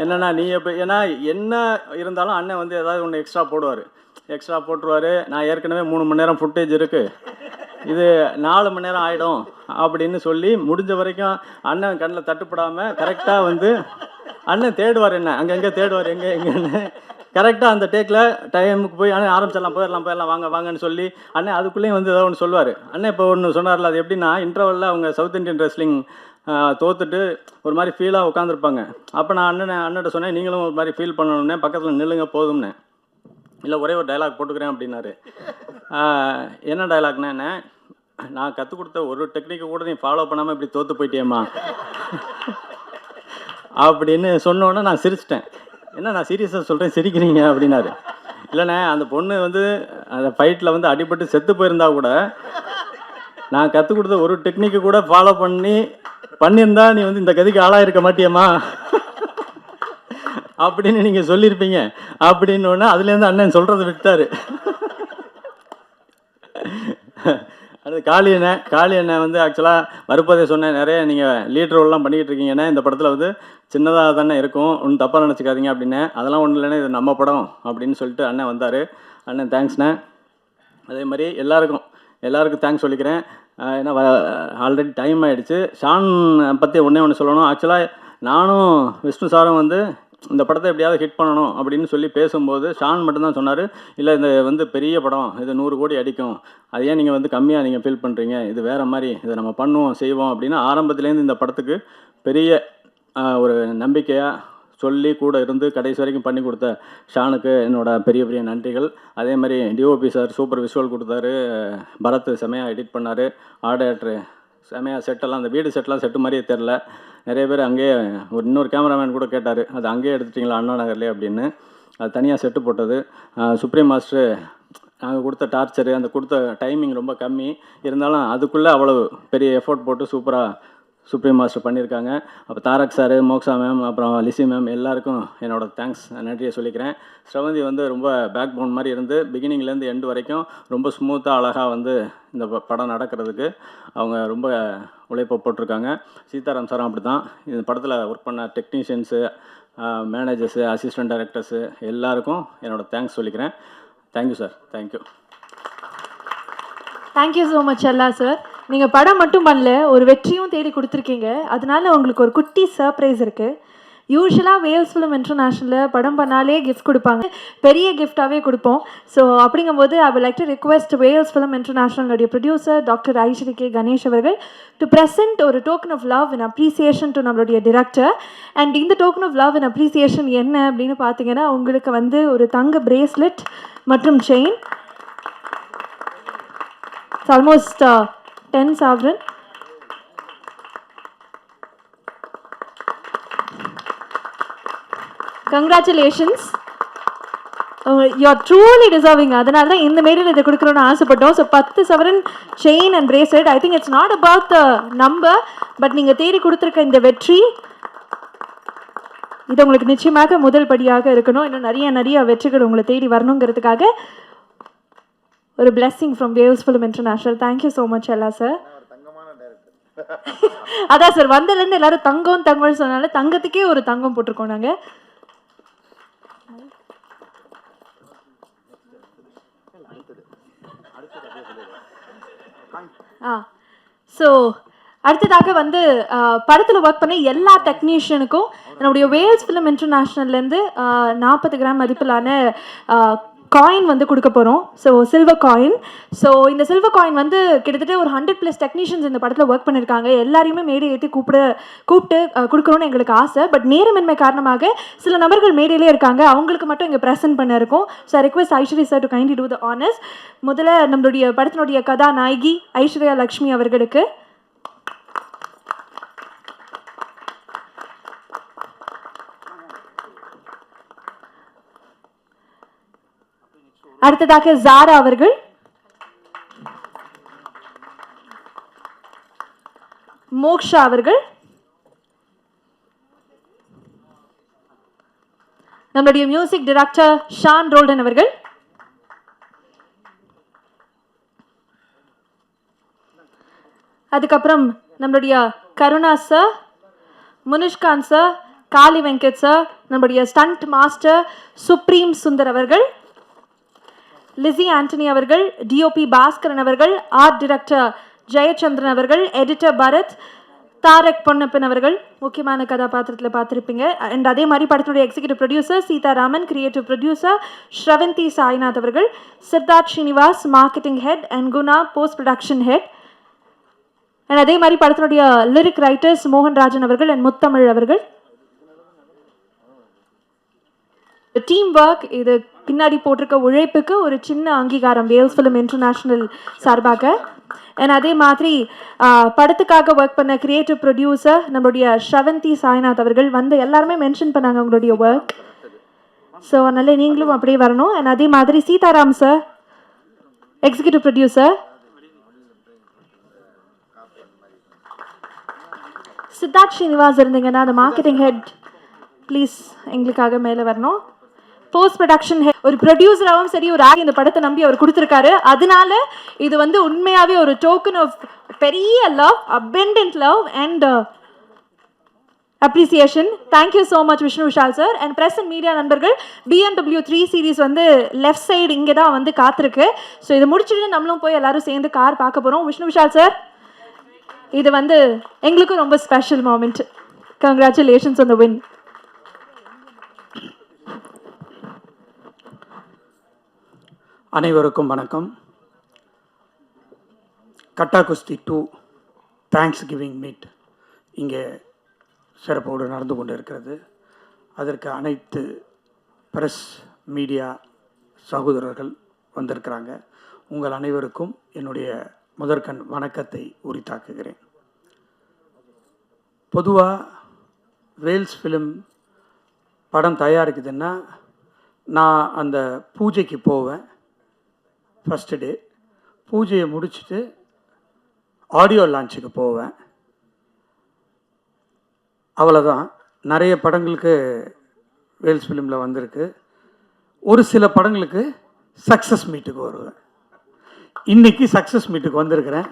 என்னென்னா நீ இப்போ ஏன்னா என்ன இருந்தாலும் அண்ணன் வந்து ஏதாவது ஒன்று எக்ஸ்ட்ரா போட்டுருவார். நான் ஏற்கனவே 3 மணி நேரம் ஃபுட்டேஜ் இருக்குது, இது 4 மணி நேரம் ஆகிடும் அப்படின்னு சொல்லி முடிஞ்ச வரைக்கும் அண்ணன் கண்ணில் தட்டுப்படாமல் கரெக்டாக வந்து அண்ணன் தேடுவார், என்ன அங்கங்கே தேடுவார், எங்கேன்னு கரெக்டாக அந்த டேக்கில் டைமுக்கு போய் அண்ணன் ஆரம்பிச்சிடலாம், போயிடலாம் வாங்கன்னு சொல்லி அண்ணன் அதுக்குள்ளேயும் வந்து ஏதாவது ஒன்று சொல்லுவார். அண்ணன் இப்போ ஒன்று சொன்னார்ல, அது எப்படின்னா இன்டர்வலில் அவங்க சவுத் இண்டியன் ரெஸ்லிங் தோத்துட்டு ஒரு மாதிரி ஃபீலாக உட்காந்துருப்பாங்க. அப்போ நான் அண்ணன்ட்ட சொன்னேன், நீங்களும் ஒரு மாதிரி ஃபீல் பண்ணணுன்னே, பக்கத்தில் நில்லுங்க போதும்னே. இல்லை ஒரே ஒரு டைலாக் போட்டுக்கிறேன் அப்படின்னாரு. என்ன டைலாக்னா என்ன, நான் கற்றுக் கொடுத்த ஒரு டெக்னிக்கை கூட நீ ஃபாலோ பண்ணாமல் இப்படி தோற்று போயிட்டேம்மா அப்படின்னு சொன்னோன்னே நான் சிரிச்சிட்டேன். என்ன நான் சீரியஸாக சொல்கிறேன் சிரிக்கிறீங்க அப்படின்னாரு. இல்லைண்ணே அந்த பொண்ணு வந்து அந்த ஃபைட்டில் வந்து அடிபட்டு செத்து போயிருந்தா கூட நான் கற்றுக் கொடுத்த ஒரு டெக்னிக்கு கூட ஃபாலோ பண்ணியிருந்தா நீ வந்து இந்த கதிக்கு ஆளாயிருக்க மாட்டியம்மா அப்படின்னு நீங்கள் சொல்லியிருப்பீங்க அப்படின்னோடனே அதுலேருந்து அண்ணன் சொல்கிறத விட்டார். அது காளி அண்ணன் வந்து ஆக்சுவலாக வருப்பதே சொன்னேன், நிறைய நீங்கள் லீட் ரோல்லாம் பண்ணிக்கிட்டு இருக்கீங்கண்ணே, இந்த படத்தில் வந்து சின்னதாக தானே இருக்கும், ஒன்றும் தப்பாக நினச்சிக்காதீங்க அப்படின்னு. அதெல்லாம் ஒன்றும் இல்லைண்ணே, இது நம்ம படம் அப்படின்னு சொல்லிட்டு அண்ணன் வந்தார். அண்ணன் தேங்க்ஸ்ண்ணே. அதே மாதிரி எல்லாருக்கும் தேங்க்ஸ் சொல்லிக்கிறேன். ஏன்னா ஆல்ரெடி டைம் ஆகிடுச்சு. ஷான் பற்றி ஒன்று சொல்லணும். ஆக்சுவலாக நானும் விஷ்ணு சாரும் வந்து இந்த படத்தை எப்படியாவது ஹிட் பண்ணணும் அப்படின்னு சொல்லி பேசும்போது ஷான் மட்டும்தான் சொன்னார், இல்லை இந்த வந்து பெரிய படம், இது 100 கோடி அடிக்கும், அது ஏன் நீங்கள் வந்து கம்மியாக நீங்கள் ஃபீல் பண்ணுறீங்க, இது வேறு மாதிரி, இதை நம்ம செய்வோம் அப்படின்னு ஆரம்பத்துலேருந்து இந்த படத்துக்கு பெரிய ஒரு நம்பிக்கையாக சொல்லி கூட இருந்து கடைசி வரைக்கும் பண்ணி கொடுத்த ஷானுக்கு என்னோட பெரிய நன்றிகள். அதே மாதிரி டிஓபி சார் சூப்பர் விஷுவல் கொடுத்தாரு, பரத் செமையாக எடிட் பண்ணார், ஆர்டர் செமையாக செட்டெல்லாம், அந்த வீடு செட்டெலாம் செட்டு மாதிரியே தெரில. நிறைய பேர் அங்கேயே இன்னொரு கேமராமேன் கூட கேட்டார், அது அங்கேயே எடுத்துட்டிங்களா அண்ணா நகர்லேயே அப்படின்னு. அது தனியாக செட்டு போட்டது. சுப்ரீம் மாஸ்டர் நாங்கள் கொடுத்த டார்ச்சரு, அந்த கொடுத்த டைமிங் ரொம்ப கம்மி இருந்தாலும் அதுக்குள்ளே அவ்வளோ பெரிய எஃபோர்ட் போட்டு சூப்பராக சுப்ரீம் மாஸ்டர் பண்ணியிருக்காங்க. அப்போ தாரக் சார், மோக்ஷா மேம், அப்புறம் லிசி மேம் எல்லாருக்கும் என்னோடய தேங்க்ஸ் நன்றியை சொல்லிக்கிறேன். ஸ்ரவந்தி வந்து ரொம்ப பேக் போன் மாதிரி இருந்து பிகினிங்லேருந்து எண்டு வரைக்கும் ரொம்ப ஸ்மூத்தாக அழகாக வந்து இந்த படம் நடக்கிறதுக்கு அவங்க ரொம்ப உழைப்பை போட்டிருக்காங்க. சீதாராம் சாரும் அப்படி தான். இந்த படத்தில் ஒர்க் பண்ண டெக்னீஷியன்ஸு, மேனேஜர்ஸு, அசிஸ்டன்ட் டைரக்டர்ஸு எல்லாருக்கும் என்னோடய தேங்க்ஸ் சொல்லிக்கிறேன். Thank you sir, thank you. Thank you so much Alla sir. நீங்கள் படம் மட்டும் பண்ணல, ஒரு வெற்றியும் தேடி கொடுத்துருக்கீங்க. அதனால உங்களுக்கு ஒரு குட்டி சர்ப்ரைஸ் இருக்குது. யூஸ்வலாக வேல்ஸ் ஃபிலிம் இன்டர்நேஷ்னலில் படம் பண்ணாலே கிஃப்ட் கொடுப்பாங்க, பெரிய கிஃப்டாகவே கொடுப்போம். ஸோ அப்படிங்கும்போது I will like to request Vels film இன்டர்நேஷ்னலுடைய producer doctor Ishari K Ganesh அவர்கள் டு ப்ரெசென்ட் ஒரு token of love and appreciation to நம்மளுடைய டிரெக்டர். அண்ட் இந்த token of love and appreciation என்ன அப்படின்னு பார்த்தீங்கன்னா, உங்களுக்கு வந்து ஒரு தங்க பிரேஸ்லெட் மற்றும் chain, almost 10 sovereign. Congratulations. You are truly deserving. அதனால தான் இந்த மேடையில் இதை கொடுக்கணும்னு ஆசைப்பட்டோம். So 10 sovereign chain and bracelet. I think it's not about the number, but நீங்கள் தேடி கொடுத்துருக்க இந்த வெற்றி இது உங்களுக்கு நிச்சயமாக முதல் படியாக இருக்கணும். இன்னும் நிறைய வெற்றிகள் உங்களை தேடி வரணுங்கிறதுக்காக ஒரு blessing from Waves Film International. Thank you so much எல்லா சார். அதான் சார், வந்ததுலேருந்து எல்லாரும் தங்கம்னு சொன்னால தங்கத்துக்கே ஒரு தங்கம் போட்டிருக்கோம் நாங்கள். ஸோ அடுத்ததாக வந்து படத்தில் ஒர்க் பண்ண எல்லா டெக்னீஷியனுக்கும் என்னுடைய வேல்ஸ் ஃபிலிம் இன்டர்நேஷ்னல்லேருந்து 40 கிராம் மதிப்பிலான காயின் வந்து கொடுக்க போகிறோம். So silver coin. ஸோ இந்த சில்வர் காயின் வந்து கிட்டத்தட்ட ஒரு 100+ டெக்னீஷியன்ஸ் இந்த படத்தில் ஒர்க் பண்ணியிருக்காங்க. எல்லாரையுமே மேடை ஏற்றி கூப்பிட்டு கொடுக்கணும்னு எங்களுக்கு ஆசை. பட் நேரமின்மை காரணமாக சில நபர்கள் மேடையிலே இருக்காங்க, அவங்களுக்கு மட்டும் இங்கே ப்ரெசென்ட் பண்ண இருக்கோம். So request Aishwarya sir to kindly two the honours. முதல்ல நம்மளுடைய படத்தினுடைய கதாநாயகி ஐஸ்வர்யா லக்ஷ்மி அவர்களுக்கு, அடுத்ததாக ஜாரா அவர்கள், மோக்ஷா அவர்கள், நம்முடைய மியூசிக் டைரக்டர் ஷான் ரோல்டன் அவர்கள், அதுக்கப்புறம் நம்மளுடைய Karuna sir, Munishkanth sir, Kaali Venkat sir, நம்முடைய ஸ்டண்ட் மாஸ்டர் சுப்ரீம் சுந்தர் அவர்கள், லிசி ஆண்டனி அவர்கள், டிஓபி பாஸ்கரன் அவர்கள், ஆர்ட் டைரக்டர் ஜெயச்சந்திரன் அவர்கள், எடிட்டர் பரத், தாரக் பொன்னப்பன் அவர்கள் முக்கியமான கதாபாத்திரத்தில் பார்த்துருப்பீங்க. அண்ட் அதே மாதிரி படத்தினுடைய executive producer Seetharaman, creative producer Sravanthi Sainath அவர்கள், Siddharth Srinivas marketing head, and Guna post production head. And அதே மாதிரி படத்தினுடைய லிரிக் ரைட்டர்ஸ் மோகன்ராஜன் அவர்கள் அண்ட் முத்தமிழ் அவர்கள். டீம் ஒர்க், இது பின்னாடி போட்டிருக்க உழைப்புக்கு ஒரு சின்ன அங்கீகாரம் வேல்ஸ் ஃபிலிம் இன்டர்நேஷ்னல் சார்பாக. அண்ட் அதே மாதிரி படத்துக்காக ஒர்க் பண்ண கிரியேட்டிவ் ப்ரொடியூசர் நம்மளுடைய ஸ்ரவந்தி சாய்நாத் அவர்கள் வந்து எல்லாருமே மென்ஷன் பண்ணாங்க அவங்களுடைய ஒர்க். ஸோ அதனால நீங்களும் அப்படியே வரணும். அண்ட் அதே மாதிரி Sitaram sir executive producer, Siddharth Srinivas இருந்தீங்கன்னா அந்த மார்க்கெட்டிங் ஹெட் ப்ளீஸ் எங்களுக்காக மேலே வரணும். போஸ்ட் ப்ரொடக்ஷன் ஹெட், ஒரு ப்ரொடியூசராகவும் சரி ஒரு இந்த படத்தை நம்பி அவர் கொடுத்துருக்காரு. அதனால இது வந்து உண்மையாகவே ஒரு டோக்கன் ஆஃப் பெரிய love, abundant love and appreciation. Thank you so much Vishnu Vishal sir. And press and media நண்பர்கள், BMW 3 சீரீஸ் வந்து லெஃப்ட் சைடு இங்கே தான் வந்து காத்திருக்கு. ஸோ இதை முடிச்சுட்டு நம்மளும் போய் எல்லாரும் சேர்ந்து கார் பார்க்க போகிறோம். விஷ்ணு விஷால் சார், இது வந்து எங்களுக்கும் ரொம்ப special moment. Congratulations on the win. அனைவருக்கும் வணக்கம். கட்டா குஸ்தி 2 தேங்க்ஸ் கிவிங் மீட் இங்கே சிறப்போடு நடந்து கொண்டு இருக்கிறது. அதற்கு அனைத்து பிரஸ் மீடியா சகோதரர்கள் வந்திருக்கிறாங்க. உங்கள் அனைவருக்கும் என்னுடைய முதற்கண் வணக்கத்தை உரித்தாக்குகிறேன். பொதுவாக வேல்ஸ் ஃபிலிம் படம் தயாரிக்குதுன்னா நான் அந்த பூஜைக்கு போவேன். ஃபஸ்ட்டு டே பூஜையை முடிச்சுட்டு ஆடியோ லான்ச்சுக்கு போவேன். அவ்வளோதான். நிறைய படங்களுக்கு வேல்ஸ் ஃபிலிமில் வந்திருக்கு. ஒரு சில படங்களுக்கு சக்ஸஸ் மீட்டுக்கு வருவேன். இன்றைக்கி சக்ஸஸ் மீட்டுக்கு வந்திருக்கிறேன்.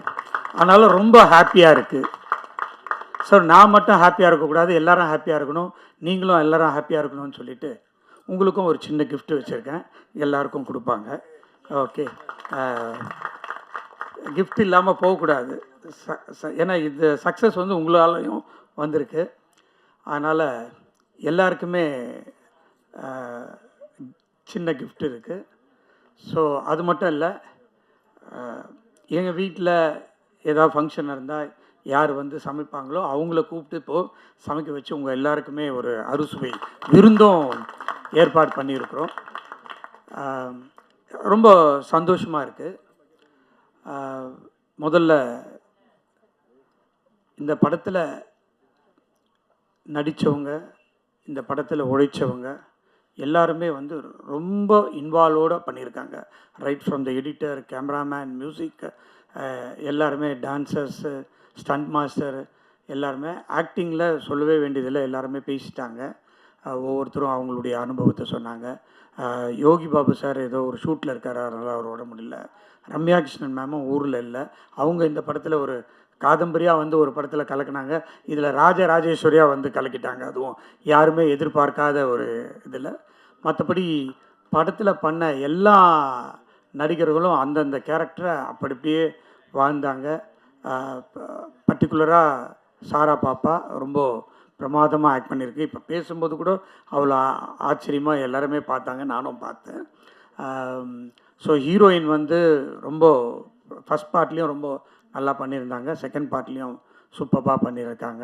அதனால் ரொம்ப ஹாப்பியாக இருக்குது. ஸோ நான் மட்டும் ஹாப்பியாக இருக்கக்கூடாது, எல்லோரும் ஹாப்பியாக இருக்கணும், நீங்களும் எல்லோரும் ஹாப்பியாக இருக்கணும்னு சொல்லிவிட்டு உங்களுக்கும் ஒரு சின்ன கிஃப்ட் வச்சுருக்கேன். எல்லாருக்கும் கொடுப்பாங்க. ஓகே, கிஃப்ட் இல்லாமல் போகக்கூடாது. ஏன்னா இது சக்ஸஸ் வந்து உங்களாலையும் வந்திருக்கு. அதனால் எல்லாருக்குமே சின்ன கிஃப்ட் இருக்குது. ஸோ அது மட்டும் இல்லை, எங்கள் வீட்டில் ஏதாவது ஃபங்க்ஷன் இருந்தால் யார் வந்து சமைப்பாங்களோ அவங்கள கூப்பிட்டு இப்போது சமைக்க வச்சு உங்கள் எல்லாருக்குமே ஒரு அறுசுவை விருந்தும் ஏற்பாடு பண்ணியிருக்கிறோம். ரொம்ப சந்தோஷமாக இருக்குது. முதல்ல இந்த படத்தில் நடித்தவங்க, இந்த படத்தில் உழைச்சவங்க எல்லாருமே வந்து ரொம்ப இன்வால்வோடு பண்ணியிருக்காங்க. Right from the editor, cameraman, music, எல்லாருமே டான்சர்ஸு, ஸ்டண்ட் மாஸ்டர் எல்லாருமே. ஆக்டிங்கில் சொல்லவே வேண்டியதில்லை, எல்லாருமே பேசிட்டாங்க. ஒவ்வொருத்தரும் அவங்களுடைய அனுபவத்தை சொன்னாங்க. யோகி பாபு சார் ஏதோ ஒரு ஷூட்டில் இருக்கார், அதனால் அவர் விட முடியல. ரம்யா கிருஷ்ணன் மேமும் ஊரில் இல்லை. அவங்க இந்த படத்தில் ஒரு காதம்பரியாக வந்து ஒரு படத்தில் கலக்கினாங்க. இதில் ராஜராஜேஸ்வரியாக வந்து கலக்கிட்டாங்க. அதுவும் யாருமே எதிர்பார்க்காத ஒரு இதில். மற்றபடி படத்தில் பண்ண எல்லா நடிகர்களும் அந்தந்த கேரக்டரை அப்படியே வாழ்ந்தாங்க. பர்டிகுலராக சாரா பாப்பா ரொம்ப பிரமாதமாக ஆக்ட் பண்ணியிருக்கு. இப்போ பேசும்போது கூட அவ்வளோ ஆச்சரியமாக எல்லாருமே பார்த்தாங்க, நானும் பார்த்தேன். ஸோ ஹீரோயின் வந்து ரொம்ப ஃபஸ்ட் பார்ட்லேயும் ரொம்ப நல்லா பண்ணியிருந்தாங்க, செகண்ட் பார்ட்லேயும் சூப்பராக பண்ணியிருக்காங்க.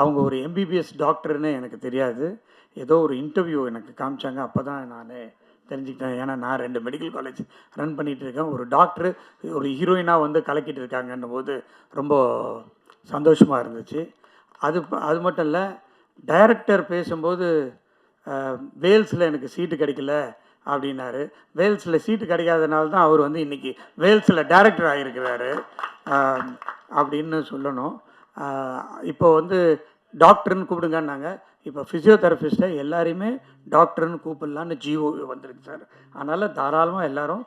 அவங்க ஒரு எம்பிபிஎஸ் டாக்டர்னு எனக்கு தெரியாது, ஏதோ ஒரு இன்டர்வியூ எனக்கு காமிச்சாங்க, அப்போ தான் நான் தெரிஞ்சுக்கிட்டேன். ஏன்னா நான் 2 மெடிக்கல் காலேஜ் ரன் பண்ணிகிட்டு இருக்கேன், ஒரு டாக்டரு ஒரு ஹீரோயினாக வந்து கலக்கிட்டு இருக்காங்கன்னும் போது ரொம்ப சந்தோஷமாக இருந்துச்சு. அது மட்டும் இல்லை, டைரக்டர் பேசும்போது வேல்ஸில் எனக்கு சீட்டு கிடைக்கல அப்படின்னாரு. வேல்ஸில் சீட்டு கிடைக்காதனால தான் அவர் வந்து இன்றைக்கி வேல்ஸில் டைரக்டர் ஆகியிருக்கிறாரு அப்படின்னு சொல்லணும். இப்போ வந்து டாக்டர்னு கூப்பிடுங்கன்னாங்க, இப்போ ஃபிசியோதெரபிஸ்ட்டை எல்லாரையுமே டாக்டர்னு கூப்பிடலான்னு ஜிஓ வந்திருக்கு சார். அதனால் தாராளமாக எல்லோரும்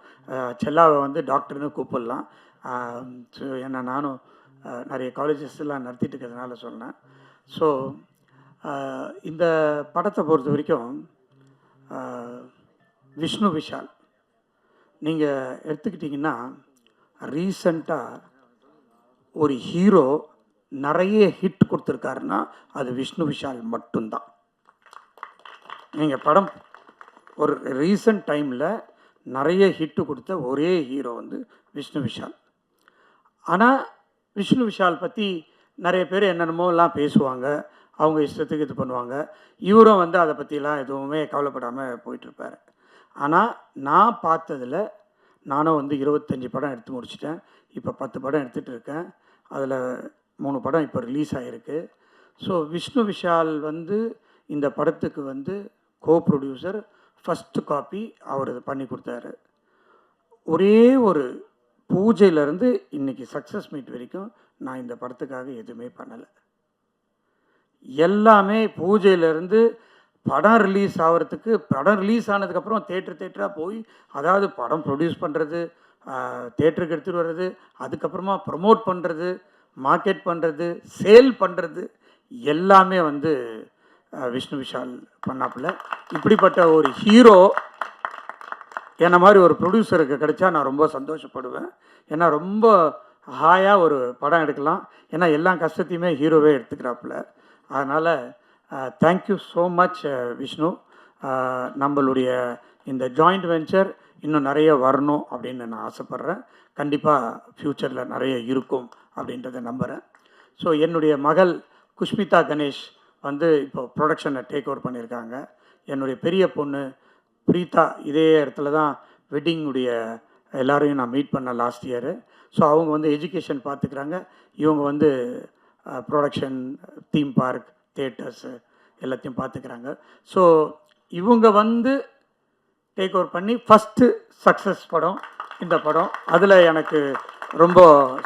செல்லாவை வந்து டாக்டர்னு கூப்பிடலாம். ஸோ ஏன்னா நானும் நிறைய காலேஜஸ்லாம் நடத்திட்டு இருக்கிறதுனால சொன்னேன். ஸோ இந்த படத்தை பொறுத்த வரைக்கும் விஷ்ணு விஷால் நீங்கள் எடுத்துக்கிட்டிங்கன்னா, ரீசண்டாக ஒரு ஹீரோ நிறைய ஹிட் கொடுத்துருக்காருன்னா அது விஷ்ணு விஷால் மட்டும்தான். நீங்கள் படம் ஒரு ரீசன்ட் டைமில் நிறைய ஹிட்டு கொடுத்த ஒரே ஹீரோ வந்து விஷ்ணு விஷால். ஆனால் விஷ்ணு விஷால் பற்றி நிறைய பேர் என்னென்னமோலாம் பேசுவாங்க, அவங்க இஷ்டத்துக்கு இது பண்ணுவாங்க. இவரும் வந்து அதை பற்றிலாம் எதுவுமே கவலைப்படாமல் போயிட்டுருப்பார். ஆனால் நான் பார்த்ததில், நானும் வந்து 25 படம் எடுத்து முடிச்சிட்டேன், இப்போ 10 படம் எடுத்துகிட்டு இருக்கேன், அதில் 3 படம் இப்போ ரிலீஸ் ஆகிருக்கு. ஸோ விஷ்ணு விஷால் வந்து இந்த படத்துக்கு வந்து கோ ப்ரொடியூசர், ஃபஸ்ட்டு காப்பி அவர் பண்ணி கொடுத்தாரு. ஒரே ஒரு பூஜையிலேருந்து இன்றைக்கி சக்ஸஸ் மீட் வரைக்கும் நான் இந்த படத்துக்காக எதுவுமே பண்ணலை. எல்லாமே பூஜையிலேருந்து படம் ரிலீஸ் ஆகிறதுக்கு, படம் ரிலீஸ் ஆனதுக்கப்புறம் தேட்டராக போய், அதாவது படம் ப்ரொடியூஸ் பண்ணுறது, தேட்டருக்கு எடுத்துகிட்டு வர்றது, அதுக்கப்புறமா ப்ரமோட் பண்ணுறது, மார்க்கெட் பண்ணுறது, சேல் பண்ணுறது, எல்லாமே வந்து விஷ்ணு விஷால் பண்ணாப்புல. இப்படிப்பட்ட ஒரு ஹீரோ என்ன மாதிரி ஒரு ப்ரொடியூசருக்கு கிடைச்சா நான் ரொம்ப சந்தோஷப்படுவேன். ஏன்னா ரொம்ப ஹாயாக ஒரு படம் எடுக்கலாம், ஏன்னா எல்லா கஷ்டத்தையுமே ஹீரோவே எடுத்துக்கிறாப்புல. அதனால் தேங்க்யூ ஸோ மச் விஷ்ணு. நம்மளுடைய இந்த ஜாயிண்ட் வெஞ்சர் இன்னும் நிறைய வரணும் அப்படின்னு நான் ஆசைப்பட்றேன். கண்டிப்பாக ஃப்யூச்சரில் நிறைய இருக்கும் அப்படின்றத நம்புகிறேன். ஸோ என்னுடைய மகள் குஷ்மிதா கணேஷ் வந்து இப்போ ப்ரொடக்ஷனை டேக் ஓவர் பண்ணியிருக்காங்க. என்னுடைய பெரிய பொண்ணு பிரீதா இதே இடத்துல தான் வெட்டிங்குடைய எல்லோரையும் நான் மீட் பண்ணேன் லாஸ்ட் இயரு. ஸோ அவங்க வந்து எஜுகேஷன் பார்த்துக்கிறாங்க, இவங்க வந்து ப்ரொடக்ஷன், தீம் பார்க், தியேட்டர்ஸு எல்லாத்தையும் பார்த்துக்கிறாங்க. ஸோ இவங்க வந்து டேக் ஓவர் பண்ணி ஃபஸ்ட்டு சக்ஸஸ் படம் இந்த படம், அதில் எனக்கு ரொம்ப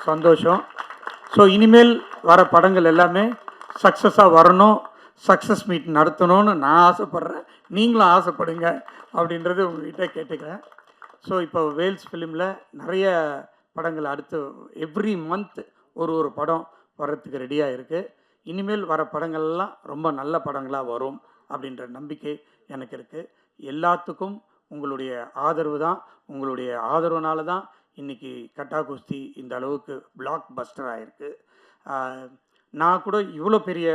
சந்தோஷம். ஸோ இனிமேல் வர படங்கள் எல்லாமே சக்ஸஸாக வரணும், சக்ஸஸ் மீட் நடத்தணும்னு நான் ஆசைப்பட்றேன், நீங்களும் ஆசைப்படுங்க அப்படின்றது உங்கள்கிட்ட கேட்டுக்கிறேன். ஸோ இப்போ வேல்ஸ் ஃபிலிமில் நிறைய படங்கள் அடுத்து எவ்ரி மந்த் ஒரு படம் வர்றதுக்கு ரெடியாக இருக்குது. இனிமேல் வர படங்கள்லாம் ரொம்ப நல்ல படங்களாக வரும் அப்படின்ற நம்பிக்கை எனக்கு இருக்குது. எல்லாத்துக்கும் உங்களுடைய ஆதரவு தான், உங்களுடைய ஆதரவுனால தான் இன்றைக்கி கட்டா குஸ்தி இந்த அளவுக்கு பிளாக் பஸ்டர் ஆகிருக்கு. நான் கூட இவ்வளோ பெரிய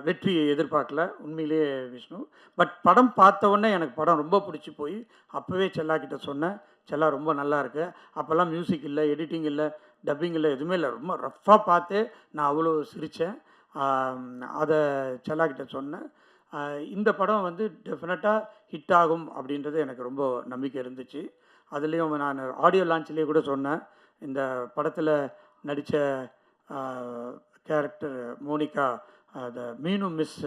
வெற்றியை எதிர்பார்க்கல உண்மையிலேயே விஷ்ணு. பட் படம் பார்த்த உடனே எனக்கு படம் ரொம்ப பிடிச்சி போய் அப்போவே செல்லாக்கிட்ட சொன்னேன், செல்லா ரொம்ப நல்லா இருக்கு. அப்போல்லாம் மியூசிக் இல்லை, எடிட்டிங் இல்லை, டப்பிங் இல்லை, எதுவுமே இல்லை, ரொம்ப ரஃப்பாக பார்த்தே நான் அவ்வளோ சிரித்தேன். அதை செல்லாக்கிட்ட சொன்னேன். இந்த படம் வந்து டெஃபினட்டாக ஹிட் ஆகும் அப்படின்றது எனக்கு ரொம்ப நம்பிக்கை இருந்துச்சு. அதுலேயும் நான் ஆடியோ லான்ச்லேயே கூட சொன்னேன், இந்த படத்தில் நடித்த கேரக்டர் மோனிகா, அந்த மீனு மிஸ்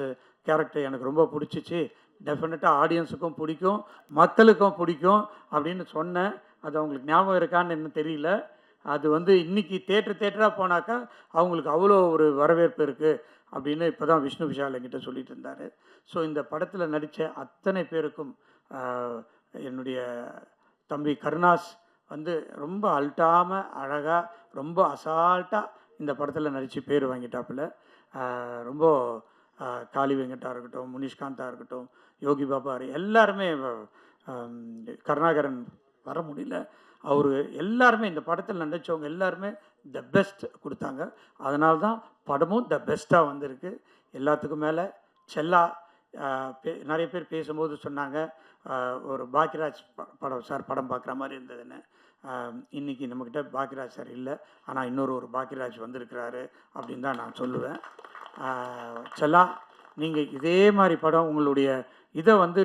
கேரக்டர் எனக்கு ரொம்ப பிடிச்சிச்சு, டெஃபினட்டாக ஆடியன்ஸுக்கும் பிடிக்கும், மக்களுக்கும் பிடிக்கும் அப்படின்னு சொன்னேன். அது அவங்களுக்கு ஞாபகம் இருக்கான்னு என்ன தெரியல. அது வந்து இன்றைக்கி தேட்டராக போனாக்கா அவங்களுக்கு அவ்வளோ ஒரு வரவேற்பு இருக்குது அப்படின்னு இப்போ தான் விஷ்ணு விஷால் என்கிட்ட சொல்லிட்டு இருந்தார். ஸோ இந்த படத்தில் நடித்த அத்தனை பேருக்கும் என்னுடைய தம்பி கருணாஸ் வந்து ரொம்ப அல்ட்டாமல் அழகாக ரொம்ப அசால்ட்டாக இந்த படத்தில் நடித்து பேர் வாங்கிட்டாப்புல. ரொம்ப காளி வெங்கட்டாக இருக்கட்டும், முனிஷ்காந்தாக இருக்கட்டும், யோகி பாபா எல்லாருமே, கருணாகரன் வர முடியல. அவர் எல்லாருமே இந்த படத்தில் நடித்தவங்க எல்லாருமே த பெஸ்ட் கொடுத்தாங்க. அதனால தான் படமும் த பெஸ்ட்டாக வந்திருக்கு. எல்லாத்துக்கும் மேலே செல்லா நிறைய பேர் பேசும்போது சொன்னாங்க ஒரு பாக்கியராஜ் படம் சார் படம் பார்க்குற மாதிரி இருந்ததுன்னு. இன்றைக்கி நம்மக்கிட்ட பாக்கியராஜ் சார் இல்லை, ஆனால் இன்னொரு பாக்கியராஜ் வந்திருக்கிறாரு அப்படின்னு தான் நான் சொல்லுவேன். செல்லா, நீங்கள் இதே மாதிரி படம் உங்களுடைய இதை வந்து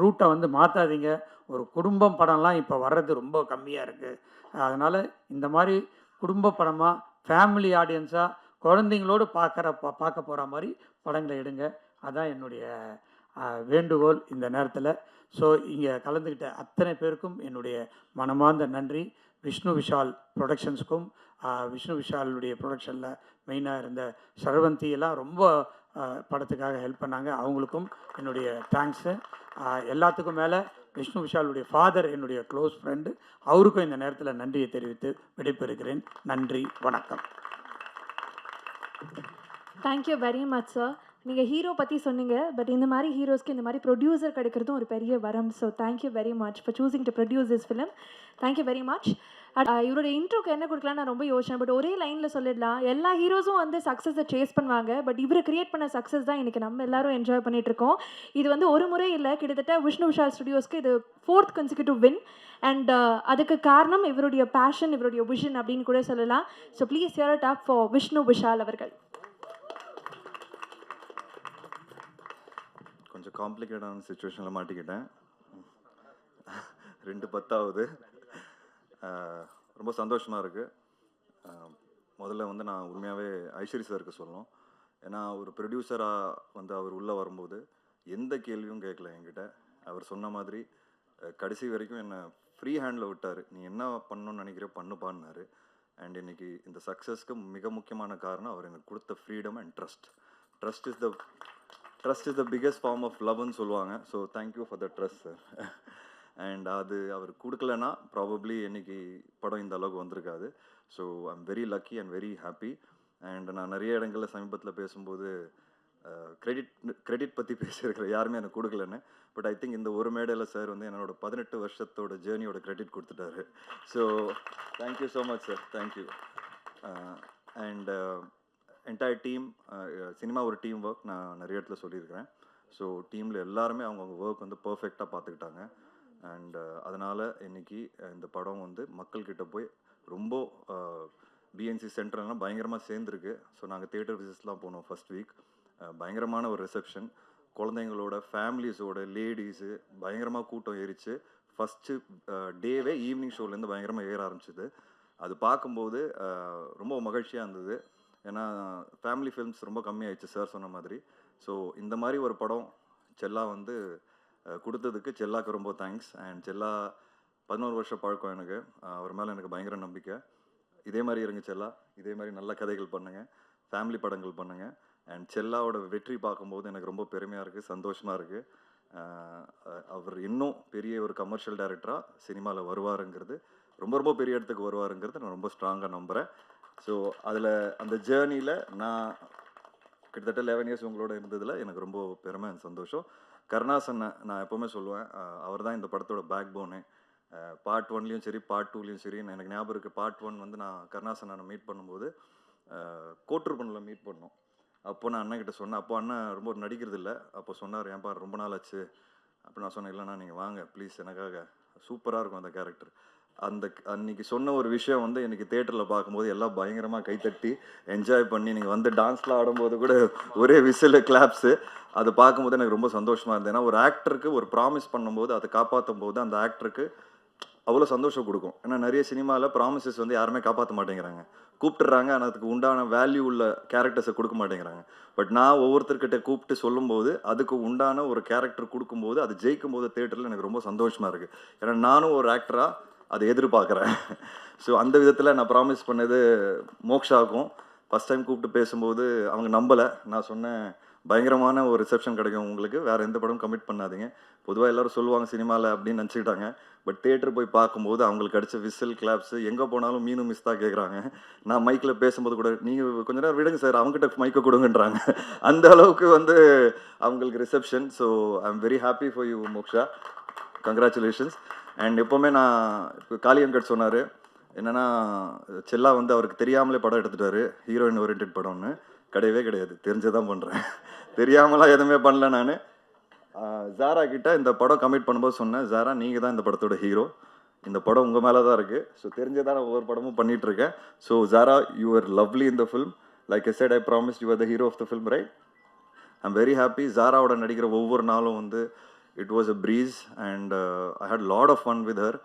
ரூட்டை வந்து மாற்றாதீங்க. ஒரு குடும்பம் படம்லாம் இப்போ வர்றது ரொம்ப கம்மியாக இருக்குது. அதனால் இந்த மாதிரி குடும்ப படமாக ஃபேமிலி ஆடியன்ஸாக குழந்தைங்களோடு பார்க்க போகிற மாதிரி படங்களை எடுங்க. அதான் என்னுடைய வேண்டுகோள் இந்த நேரத்தில். ஸோ இங்கே கலந்துக்கிட்ட அத்தனை பேருக்கும் என்னுடைய மனமார்ந்த நன்றி. விஷ்ணு விஷால் ப்ரொடக்ஷன்ஸுக்கும் விஷ்ணு விஷாலுடைய ப்ரொடக்ஷனில் மெயினாக இருந்த சரவந்தி எல்லாம் ரொம்ப படத்துக்காக ஹெல்ப் பண்ணாங்க. அவங்களுக்கும் என்னுடைய தேங்க்ஸு. எல்லாத்துக்கும் மேலே விஷ்ணு விஷாலுடைய ஃபாதர் என்னுடைய க்ளோஸ் ஃப்ரெண்டு, அவருக்கும் இந்த நேரத்தில் நன்றியை தெரிவித்து விடைபெறுகிறேன். நன்றி, வணக்கம். Thank you very much sir. நீங்கள் ஹீரோ பற்றி சொன்னீங்க, பட் இந்த மாதிரி ஹீரோஸ்க்கு இந்த மாதிரி ப்ரொடியூசர் கிடைக்கிறதும் ஒரு பெரிய வரம். So thank you very much for choosing to produce this film. Thank you very much. இவருடைய இன்ட்ரோக்கு என்ன கொடுக்கலான்னு நான் ரொம்ப யோசிச்சேன், பட் ஒரே லைனில் சொல்லிடலாம். எல்லா ஹீரோஸும் வந்து சக்ஸஸை சேஸ் பண்ணுவாங்க, பட் இவரை கிரியேட் பண்ண சக்ஸஸ் தான் இன்றைக்கி நம்ம எல்லாரும் என்ஜாய் பண்ணிகிட்ருக்கோம். இது வந்து ஒரு முறை இல்லை, கிட்டத்தட்ட விஷ்ணு விஷால் ஸ்டுடியோஸ்க்கு இது 4th consecutive வின். அண்ட் அதுக்கு காரணம் இவருடைய பேஷன், இவருடைய விஷன் அப்படின்னு கூட சொல்லலாம். So please here it up for Vishnu Vishal அவர்கள். கொஞ்சம் காம்ப்ளிகேட்டான சுச்சுவேஷனில் மாட்டிக்கிட்டேன். 2:10 ரொம்ப சந்தோஷமாக இருக்குது. முதல்ல வந்து நான் உண்மையாகவே ஐஸ்வரி சாருக்கு சொல்லணும். ஏன்னா ஒரு ப்ரொடியூசராக வந்து அவர் உள்ளே வரும்போது எந்த கேள்வியும் கேட்கல என்கிட்ட. அவர் சொன்ன மாதிரி கடைசி வரைக்கும் என்னை ஃப்ரீ ஹேண்டில் விட்டார். நீ என்ன பண்ணணும்னு நினைக்கிற பண்ணுப்பான்னாரு. அண்ட் இன்றைக்கி இந்த சக்ஸஸ்க்கு மிக முக்கியமான காரணம் அவர் எனக்கு கொடுத்த freedom and trust. Trust is the biggest form of லவ்னு சொல்லுவாங்க. So thank you for the trust sir. And அது அவர் கொடுக்கலன்னா ப்ராபப்ளி இன்றைக்கி படம் இந்த அளவுக்கு வந்திருக்காது. So I'm very lucky and very happy. And நான் நிறைய இடங்களில் சமீபத்தில் பேசும்போது கிரெடிட் பற்றி பேசியிருக்கிறேன், யாருமே எனக்கு கொடுக்கலன்னு. பட் ஐ திங்க் இந்த ஒரு மேடையில் சார் வந்து என்னோட 18 வருஷத்தோட ஜேர்னியோட கிரெடிட் கொடுத்துட்டாரு. So thank you so much sir, thank you. And entire team, cinema ஒரு டீம் ஒர்க், நான் நிறைய இடத்துல சொல்லியிருக்கிறேன். ஸோ டீமில் எல்லாருமே அவங்கவுங்க ஒர்க் வந்து பர்ஃபெக்டாக பார்த்துக்கிட்டாங்க. அண்ட் அதனால் இன்றைக்கி இந்த படம் வந்து மக்கள்கிட்ட போய் ரொம்ப பிஎன்சி சென்டர்லாம் பயங்கரமாக சேர்ந்துருக்கு. ஸோ நாங்கள் தியேட்டர் விசிட்ஸ்லாம் போனோம் ஃபஸ்ட் வீக். பயங்கரமான ஒரு ரிசப்ஷன், குழந்தைங்களோட ஃபேமிலிஸோட லேடிஸு பயங்கரமாக கூட்டம் ஏறிச்சு. ஃபஸ்ட்டு டேவே ஈவினிங் ஷோலேருந்து பயங்கரமாக ஏற ஆரம்பிச்சிது. அது பார்க்கும்போது ரொம்ப மகிழ்ச்சியாக இருந்தது. ஏன்னா ஃபேமிலி ஃபிலிம்ஸ் ரொம்ப கம்மியாயிடுச்சு சார் சொன்ன மாதிரி. ஸோ இந்த மாதிரி ஒரு படம் செல்லா வந்து கொடுத்ததுக்கு செல்லாக்கு ரொம்ப தேங்க்ஸ். அண்ட் செல்லா 11 வருஷம் பழக்கம் எனக்கு. அவர் மேலே எனக்கு பயங்கர நம்பிக்கை. இதே மாதிரி இருங்க செல்லா, இதே மாதிரி நல்ல கதைகள் பண்ணுங்கள், ஃபேமிலி படங்கள் பண்ணுங்கள். அண்ட் செல்லாவோட வெற்றி பார்க்கும்போது எனக்கு ரொம்ப பெருமையாக இருக்குது, சந்தோஷமாக இருக்குது. அவர் இன்னும் பெரிய ஒரு கமர்ஷியல் டைரக்டராக சினிமாவில் வருவாருங்கிறது, ரொம்ப ரொம்ப பெரிய இடத்துக்கு வருவாருங்கிறது நான் ரொம்ப ஸ்ட்ராங்காக நம்புகிறேன். ஸோ அதில் அந்த ஜேர்னியில் நான் கிட்டத்தட்ட 11 இயர்ஸ் உங்களோட இருந்ததில் எனக்கு ரொம்ப பெருமை அண்ட் சந்தோஷம். கருணாசனை நான் எப்போவுமே சொல்லுவேன், அவர் தான் இந்த படத்தோட பேக் போனு. பார்ட் 1லேயும் சரி பார்ட் 2லேயும் சரி. எனக்கு ஞாபகம் இருக்குது, பார்ட் 1 வந்து நான் கருணாசனை மீட் பண்ணும்போது கோட்டூர்பனில் மீட் பண்ணோம். அப்போ நான் அண்ணன்கிட்ட சொன்னேன். அப்போ அண்ணன் ரொம்ப நடிக்கிறது இல்லை. அப்போ சொன்னார், ஏன்பா ரொம்ப நாள் ஆச்சு. அப்போ நான் சொன்னேன், இல்லைண்ணா நீங்கள் வாங்க ப்ளீஸ், எனக்காக சூப்பராக இருக்கும் அந்த கேரக்டர். அன்றைக்கி சொன்ன ஒரு விஷயம் வந்து எனக்கு தேட்டரில் பார்க்கும்போது எல்லாம் பயங்கரமாக கைத்தட்டி என்ஜாய் பண்ணி, நீங்கள் வந்து டான்ஸ்லாம் ஆடும்போது கூட ஒரே விசில் கிளாப்ஸு, அதை பார்க்கும்போது எனக்கு ரொம்ப சந்தோஷமாக இருந்தது. ஏன்னா ஒரு ஆக்டருக்கு ஒரு ப்ராமிஸ் பண்ணும்போது அதை காப்பாற்றும் போது அந்த ஆக்டருக்கு அவ்வளோ சந்தோஷம் கொடுக்கும். ஏன்னா நிறைய சினிமாவில் ப்ராமிசஸ் வந்து யாருமே காப்பாற்ற மாட்டேங்கிறாங்க, கூப்பிட்டுறாங்க, ஆனால் அதுக்கு உண்டான வேல்யூ உள்ள கேரக்டர்ஸை கொடுக்க மாட்டேங்கிறாங்க. பட் நான் ஒவ்வொருத்தர்கிட்ட கூப்பிட்டு சொல்லும்போது அதுக்கு உண்டான ஒரு கேரக்டர் கொடுக்கும்போது அது ஜெயிக்கும் போது தேட்டரில் எனக்கு ரொம்ப சந்தோஷமாக இருக்குது. ஏன்னா நானும் ஒரு ஆக்டராக அதை எதிர்பார்க்குறேன். ஸோ அந்த விதத்தில் நான் ப்ராமிஸ் பண்ணது மோக்ஷாவுக்கும் ஃபஸ்ட் டைம் கூப்பிட்டு பேசும்போது அவங்க நம்பலை. நான் சொன்னேன், பயங்கரமான ஒரு ரிசப்ஷன் கிடைக்கும் உங்களுக்கு, வேறு எந்த படம் கமிட் பண்ணாதீங்க. பொதுவாக எல்லோரும் சொல்லுவாங்க சினிமாவில் அப்படின்னு நினச்சிக்கிட்டாங்க. பட் தேட்டர் போய் பார்க்கும்போது அவங்களுக்கு கிடைச்ச விசில் கிளாப்ஸு, எங்கே போனாலும் மீனும் மிஸ் தான் கேட்குறாங்க. நான் மைக்கில் பேசும்போது கூட, நீங்கள் கொஞ்ச நேரம் விடுங்க சார், அவங்ககிட்ட மைக்கை கொடுங்கன்றாங்க. அந்த அளவுக்கு வந்து அவங்களுக்கு reception. So I am very happy for you moksha, congratulations. And எப்போவுமே நான் இப்போ காளி வெங்கட் சொன்னார் என்னென்னா செல்லா வந்து அவருக்கு தெரியாமலே படம் எடுத்துட்டாரு, ஹீரோயின் ஓரியன்ட் படம்னு. கிடையவே கிடையாது, தெரிஞ்சதான் பண்ணுறேன். தெரியாமலாம் எதுவுமே பண்ணல நான். ஜாரா கிட்ட இந்த படம் கமிட் பண்ணும்போது சொன்னேன், ஜாரா நீங்கள் தான் இந்த படத்தோட ஹீரோ, இந்த படம் உங்கள் மேலே தான் இருக்குது. ஸோ தெரிஞ்சதான் நான் ஒவ்வொரு படமும் பண்ணிகிட்ருக்கேன். So Zara, you are lovely in the film. Like I said, I promise you are the hero of the film, right? I am very happy. ஜாராவோட நடிக்கிற ஒவ்வொரு நாளும் வந்து it was a breeze and I had lot of fun with her.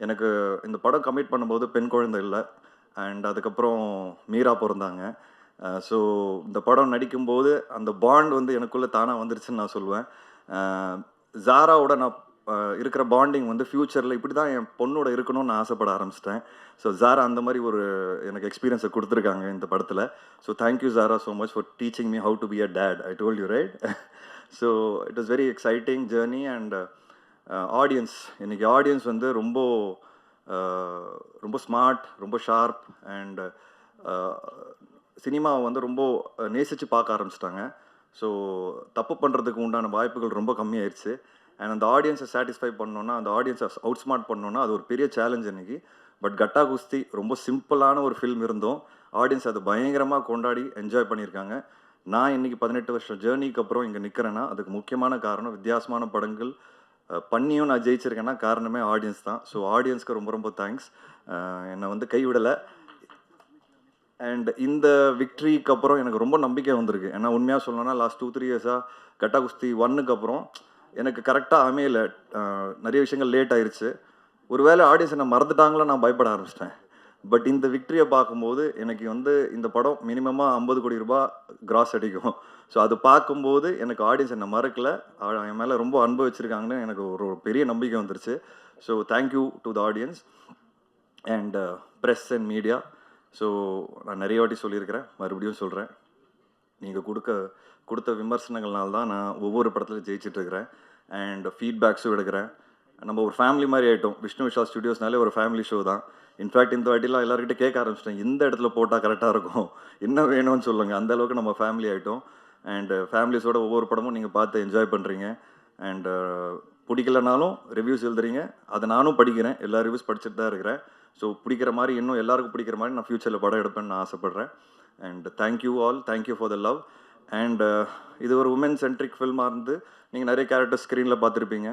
எனக்கு இந்த படம் commit பண்ணும்போது பெண் குழந்தை இல்லை, அண்ட் அதுக்கப்புறம் மீரா பிறந்தாங்க. ஸோ இந்த படம் நடிக்கும்போது அந்த பாண்ட் வந்து எனக்குள்ளே தானாக வந்துருச்சுன்னு நான் சொல்லுவேன். ஜாராவோட நான் இருக்கிற பாண்டிங் வந்து ஃப்யூச்சரில் இப்படி தான் என் பொண்ணோட இருக்கணும்னு நான் ஆசைப்பட ஆரம்பிச்சிட்டேன். ஸோ ஜாரா அந்த மாதிரி ஒரு எனக்கு எக்ஸ்பீரியன்ஸை கொடுத்துருக்காங்க இந்த படத்தில். So thank you Zara so much for teaching me how to be a date. I told you, right? So it was very exciting journey. And audience, இன்றைக்கி ஆடியன்ஸ் வந்து ரொம்ப ரொம்ப ஸ்மார்ட், ரொம்ப ஷார்ப், அண்ட் சினிமாவை வந்து ரொம்ப நேசித்து பார்க்க ஆரம்பிச்சிட்டாங்க. ஸோ தப்பு பண்ணுறதுக்கு உண்டான வாய்ப்புகள் ரொம்ப கம்மியாயிருச்சு. அண்ட் அந்த ஆடியன்ஸை சாட்டிஸ்ஃபை பண்ணோன்னா, அந்த ஆடியன்ஸை அவுட் ஸ்மார்ட் பண்ணோன்னா அது ஒரு பெரிய சேலஞ்ச் இன்றைக்கி. பட் கட்டா குஸ்தி ரொம்ப சிம்பிளான ஒரு ஃபில்ம் இருந்தோம், ஆடியன்ஸ் அதை பயங்கரமாக கொண்டாடி என்ஜாய் பண்ணியிருக்காங்க. நான் இன்றைக்கி 18 வருஷம் ஜேர்னிக்கு அப்புறம் இங்கே நிற்கிறேன்னா அதுக்கு முக்கியமான காரணம், வித்தியாசமான படங்கள் பண்ணியும் நான் ஜெயிச்சிருக்கேன்னா காரணமே ஆடியன்ஸ் தான். ஸோ ஆடியன்ஸ்க்கு ரொம்ப ரொம்ப தேங்க்ஸ், என்னை வந்து கைவிடலை. அண்ட் இந்த விக்ட்ரிக்கு அப்புறம் எனக்கு ரொம்ப நம்பிக்கை வந்திருக்கு. ஏன்னா உண்மையாக சொல்லணும்னா லாஸ்ட் 2-3 இயர்ஸாக கட்டா குஸ்தி 1க்கு அப்புறம் எனக்கு கரெக்டாக அமையலை, நிறைய விஷயங்கள் லேட் ஆயிடுச்சு. ஒருவேளை ஆடியன்ஸ் என்ன மறந்துட்டாங்களோ நான் பயப்பட ஆரம்பிச்சிட்டேன். பட் இந்த விக்ட்ரியை பார்க்கும்போது எனக்கு வந்து இந்த படம் மினிமமாக 50 கோடி ரூபாய் கிராஸ் அடிக்கும். ஸோ அது பார்க்கும்போது எனக்கு ஆடியன்ஸ் என்னை மறக்கலை, என் மேலே ரொம்ப அன்பு வச்சுருக்காங்கன்னு எனக்கு ஒரு பெரிய நம்பிக்கை வந்துருச்சு. So thank you to the audience and press and media. So நான் நிறைய வாட்டி சொல்லியிருக்கிறேன், மறுபடியும் சொல்கிறேன், நீங்கள் கொடுத்த விமர்சனங்கள்னால தான் நான் ஒவ்வொரு படத்துலையும் ஜெயிச்சிட்ருக்கிறேன் அண்ட் ஃபீட்பேக்ஸும் எடுக்கிறேன். நம்ம ஒரு ஃபேமிலி மாதிரி ஆகிட்டோம். விஷ்ணு விஷால் ஸ்டுடியோஸ்னாலே ஒரு ஃபேமிலி ஷோ தான். இன்ஃபேக்ட் இந்த வாட்டிலாம் எல்லாருக்கிட்ட கேட்க ஆரம்பிச்சிட்டேன், இந்த இடத்துல போட்டால் கரெக்டாக இருக்கும், என்ன வேணும்னு சொல்லுங்கள். அந்தளவுக்கு நம்ம ஃபேமிலி ஆகிட்டோம். அண்டு ஃபேமிலிஸோட ஒவ்வொரு படமும் நீங்கள் பார்த்து என்ஜாய் பண்ணுறீங்க. அண்டு பிடிக்கலனாலும் ரிவ்யூஸ் எழுதுறீங்க, அதை நானும் படிக்கிறேன், எல்லா ரிவ்யூஸ் படிச்சுட்டு தான் இருக்கிறேன். ஸோ பிடிக்கிற மாதிரி இன்னும் எல்லாருக்கும் பிடிக்கிற மாதிரி நான் ஃப்யூச்சரில் படம் எடுப்பேன்னு நான் ஆசைப்பட்றேன். And thank you all, thank you for the love. And இது ஒரு உமன் சென்ட்ரிக் ஃபில்மாக இருந்து நீங்கள் நிறைய கேரக்டர்ஸ் ஸ்க்ரீனில் பார்த்துருப்பீங்க,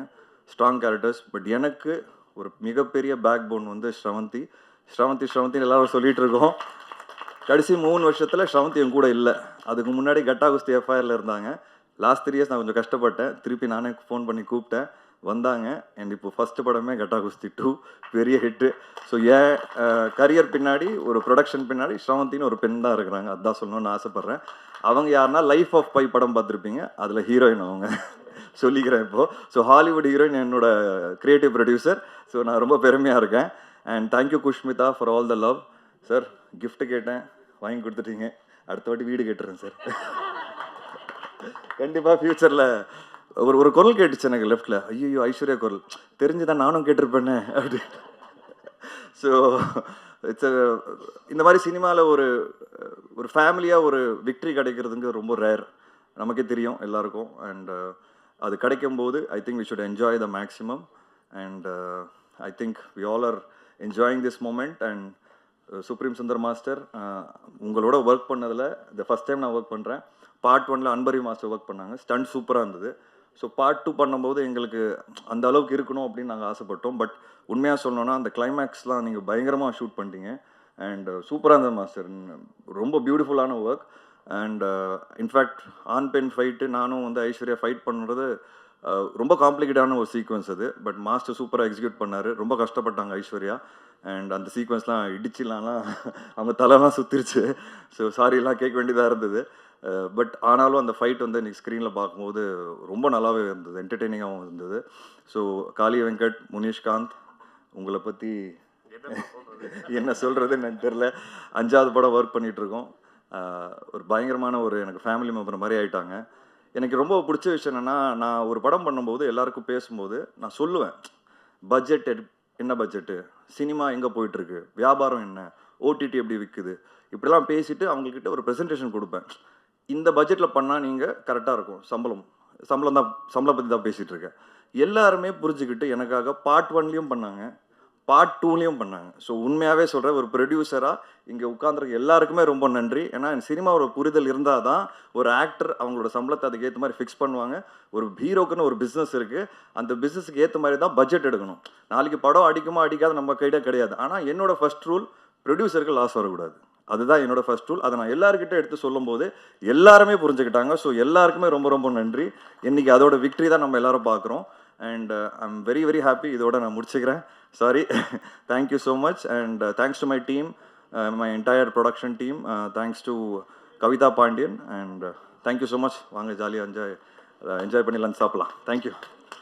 ஸ்ட்ராங் கேரக்டர்ஸ். பட் எனக்கு ஒரு மிகப்பெரிய பேக் போன் வந்து ஸ்ரவந்தின்னு எல்லோரும் சொல்லிகிட்டு இருக்கோம். கடைசி 3 வருஷத்தில் ஸ்ரவந்தி என் கூட இல்லை. அதுக்கு முன்னாடி கட்டா குஸ்தி எஃப்ஐஆரில் இருந்தாங்க. லாஸ்ட் 3 இயர்ஸ் நான் கொஞ்சம் கஷ்டப்பட்டேன், திருப்பி நானே ஃபோன் பண்ணி கூப்பிட்டேன், வந்தாங்க. அண்ட் இப்போ ஃபஸ்ட்டு படமே கட்டா குஸ்தி 2 பெரிய ஹிட்டு. ஸோ என் கரியர் பின்னாடி, ஒரு ப்ரொடக்ஷன் பின்னாடி ஸ்ரவந்தின்னு ஒரு பெண் தான் இருக்கிறாங்க. அதுதான் சொல்லணும்னு ஆசைப்பட்றேன். அவங்க யாருன்னா லைஃப் ஆஃப் பை படம் பார்த்துருப்பீங்க, அதில் ஹீரோயின் அவங்க சொல்லிக்கிறேன் இப்போது. ஸோ ஹாலிவுட் ஹீரோயின் என்னோட க்ரியேட்டிவ் ப்ரொடியூசர். ஸோ நான் ரொம்ப பெருமையாக இருக்கேன். And thank you Kushmita for all the love. Sir gift கேட்டேன், வாங்கி கொடுத்துட்டீங்க. அடுத்த வாட்டி வீடு கேட்டுறேன் சார். கண்டிப்பாக ஃப்யூச்சரில் ஒரு குரல் கேட்டுச்சு எனக்கு லெஃப்டில், ஐயோ ஐஸ்வர்யா குரல் தெரிஞ்சுதான் நானும் கேட்டிருப்பேனே அப்படி. ஸோ இட்ஸ் இந்த மாதிரி சினிமாவில் ஒரு ஃபேமிலியாக ஒரு விக்ட்ரி கிடைக்கிறதுங்க ரொம்ப ரேர், நமக்கே தெரியும் எல்லாருக்கும். அண்ட் அது கிடைக்கும்போது I think we should enjoy the maximum. And I think we all are enjoying this moment. And Supreme Sundar master உங்களோட ஒர்க் பண்ணதில் இந்த ஃபஸ்ட் டைம் நான் ஒர்க் பண்ணுறேன். பார்ட் 1ல் அன்பரி மாஸ்டர் ஒர்க் பண்ணாங்க, ஸ்டண்ட் சூப்பராக இருந்தது. ஸோ பார்ட் 2 பண்ணும்போது எங்களுக்கு அந்த அளவுக்கு இருக்கணும் அப்படின்னு நாங்கள் ஆசைப்பட்டோம். பட் உண்மையாக சொல்லணுன்னா அந்த கிளைமேக்ஸ்லாம் நீங்கள் பயங்கரமாக ஷூட் பண்ணிட்டீங்க. அண்ட் சூப்பராக இருந்தது மாஸ்டர், ரொம்ப பியூட்டிஃபுல்லான ஒர்க். அண்ட் இன்ஃபேக்ட் ஆண் பெண் ஃபைட்டு நானும் வந்து ஐஸ்வர்யா ஃபைட் பண்ணுறது ரொம்ப காம்ப்ளிகேட்டான ஒரு சீக்வன்ஸ் அது. பட் மாஸ்டர் சூப்பராக எக்ஸிக்யூட் பண்ணார், ரொம்ப கஷ்டப்பட்டாங்க ஐஸ்வர்யா. அண்ட் அந்த சீக்வன்ஸ்லாம் இடிச்சிடலாம், அவங்க தலைலாம் சுற்றிருச்சு. ஸோ சாரிலாம் கேட்க வேண்டியதாக இருந்தது. பட் ஆனாலும் அந்த ஃபைட் வந்து இன்றைக்கி ஸ்க்ரீனில் பார்க்கும்போது ரொம்ப நல்லாவே இருந்தது, என்டர்டெய்னிங்காகவும் இருந்தது. ஸோ காளி வெங்கட், முனிஷ்காந்த், உங்களை பற்றி என்ன சொல்கிறதுன்னு எனக்கு தெரில. 5வது படம் ஒர்க் பண்ணிகிட்ருக்கோம். ஒரு பயங்கரமான எனக்கு ஃபேமிலி மெம்பர் மாதிரி ஆகிட்டாங்க. எனக்கு ரொம்ப பிடிச்ச விஷயம் என்னென்னா, நான் ஒரு படம் பண்ணும்போது எல்லாருக்கும் பேசும்போது நான் சொல்லுவேன், பட்ஜெட் என்ன பட்ஜெட்டு, சினிமா எங்கே போயிட்டுருக்கு, வியாபாரம் என்ன, ஓடிடி எப்படி விற்குது, இப்படிலாம் பேசிவிட்டு அவங்கக்கிட்ட ஒரு ப்ரெசன்டேஷன் கொடுப்பேன். இந்த பட்ஜெட்டில் பண்ணால் நீங்கள் கரெக்டாக இருக்கும், சம்பளம் பற்றி தான் பேசிகிட்டு இருக்கேன். எல்லாருமே புரிஞ்சுக்கிட்டு எனக்காக பார்ட் 1லேயும் பண்ணாங்க, பார்ட் 2லேயும் பண்ணாங்க. ஸோ உண்மையாகவே சொல்கிறேன், ஒரு ப்ரொடியூசராக இங்கே உட்காந்துருக்க எல்லாருக்குமே ரொம்ப நன்றி. ஏன்னா சினிமாவோட புரிதல் இருந்தால் தான் ஒரு ஆக்டர் அவங்களோட சம்பளத்தை அதுக்கு ஏற்ற மாதிரி ஃபிக்ஸ் பண்ணுவாங்க. ஒரு ஹீரோக்குன்னு ஒரு பிஸ்னஸ் இருக்குது, அந்த பிஸ்னஸுக்கு ஏற்ற மாதிரி தான் பட்ஜெட் எடுக்கணும். நாளைக்கு படம் அடிக்குமா அடிக்காத நம்ம கையில கிடையாது. ஆனால் என்னோடய ஃபர்ஸ்ட் ரூல் ப்ரொடியூசருக்கு லாஸ் வரக்கூடாது. அதுதான் என்னோடய ஃபர்ஸ்ட் ரூல். அதை நான் எல்லாருக்கிட்ட எடுத்து சொல்லும்போது எல்லாருமே புரிஞ்சுக்கிட்டாங்க. ஸோ எல்லாருக்குமே ரொம்ப ரொம்ப நன்றி. இன்றைக்கி அதோட விக்ட்ரி தான் நம்ம எல்லாரும் பார்க்குறோம். And I'm very very happy. இதோட நான் முடிச்சுக்கிறேன். Sorry. Thank you so much. And thanks to my team, my entire production team. Thanks to Kavitha Pandian. And thank you so much. வாங்க ஜாலியாக என்ஜாய் பண்ணி லஞ்ச் சாப்பிடலாம். தேங்க்யூ.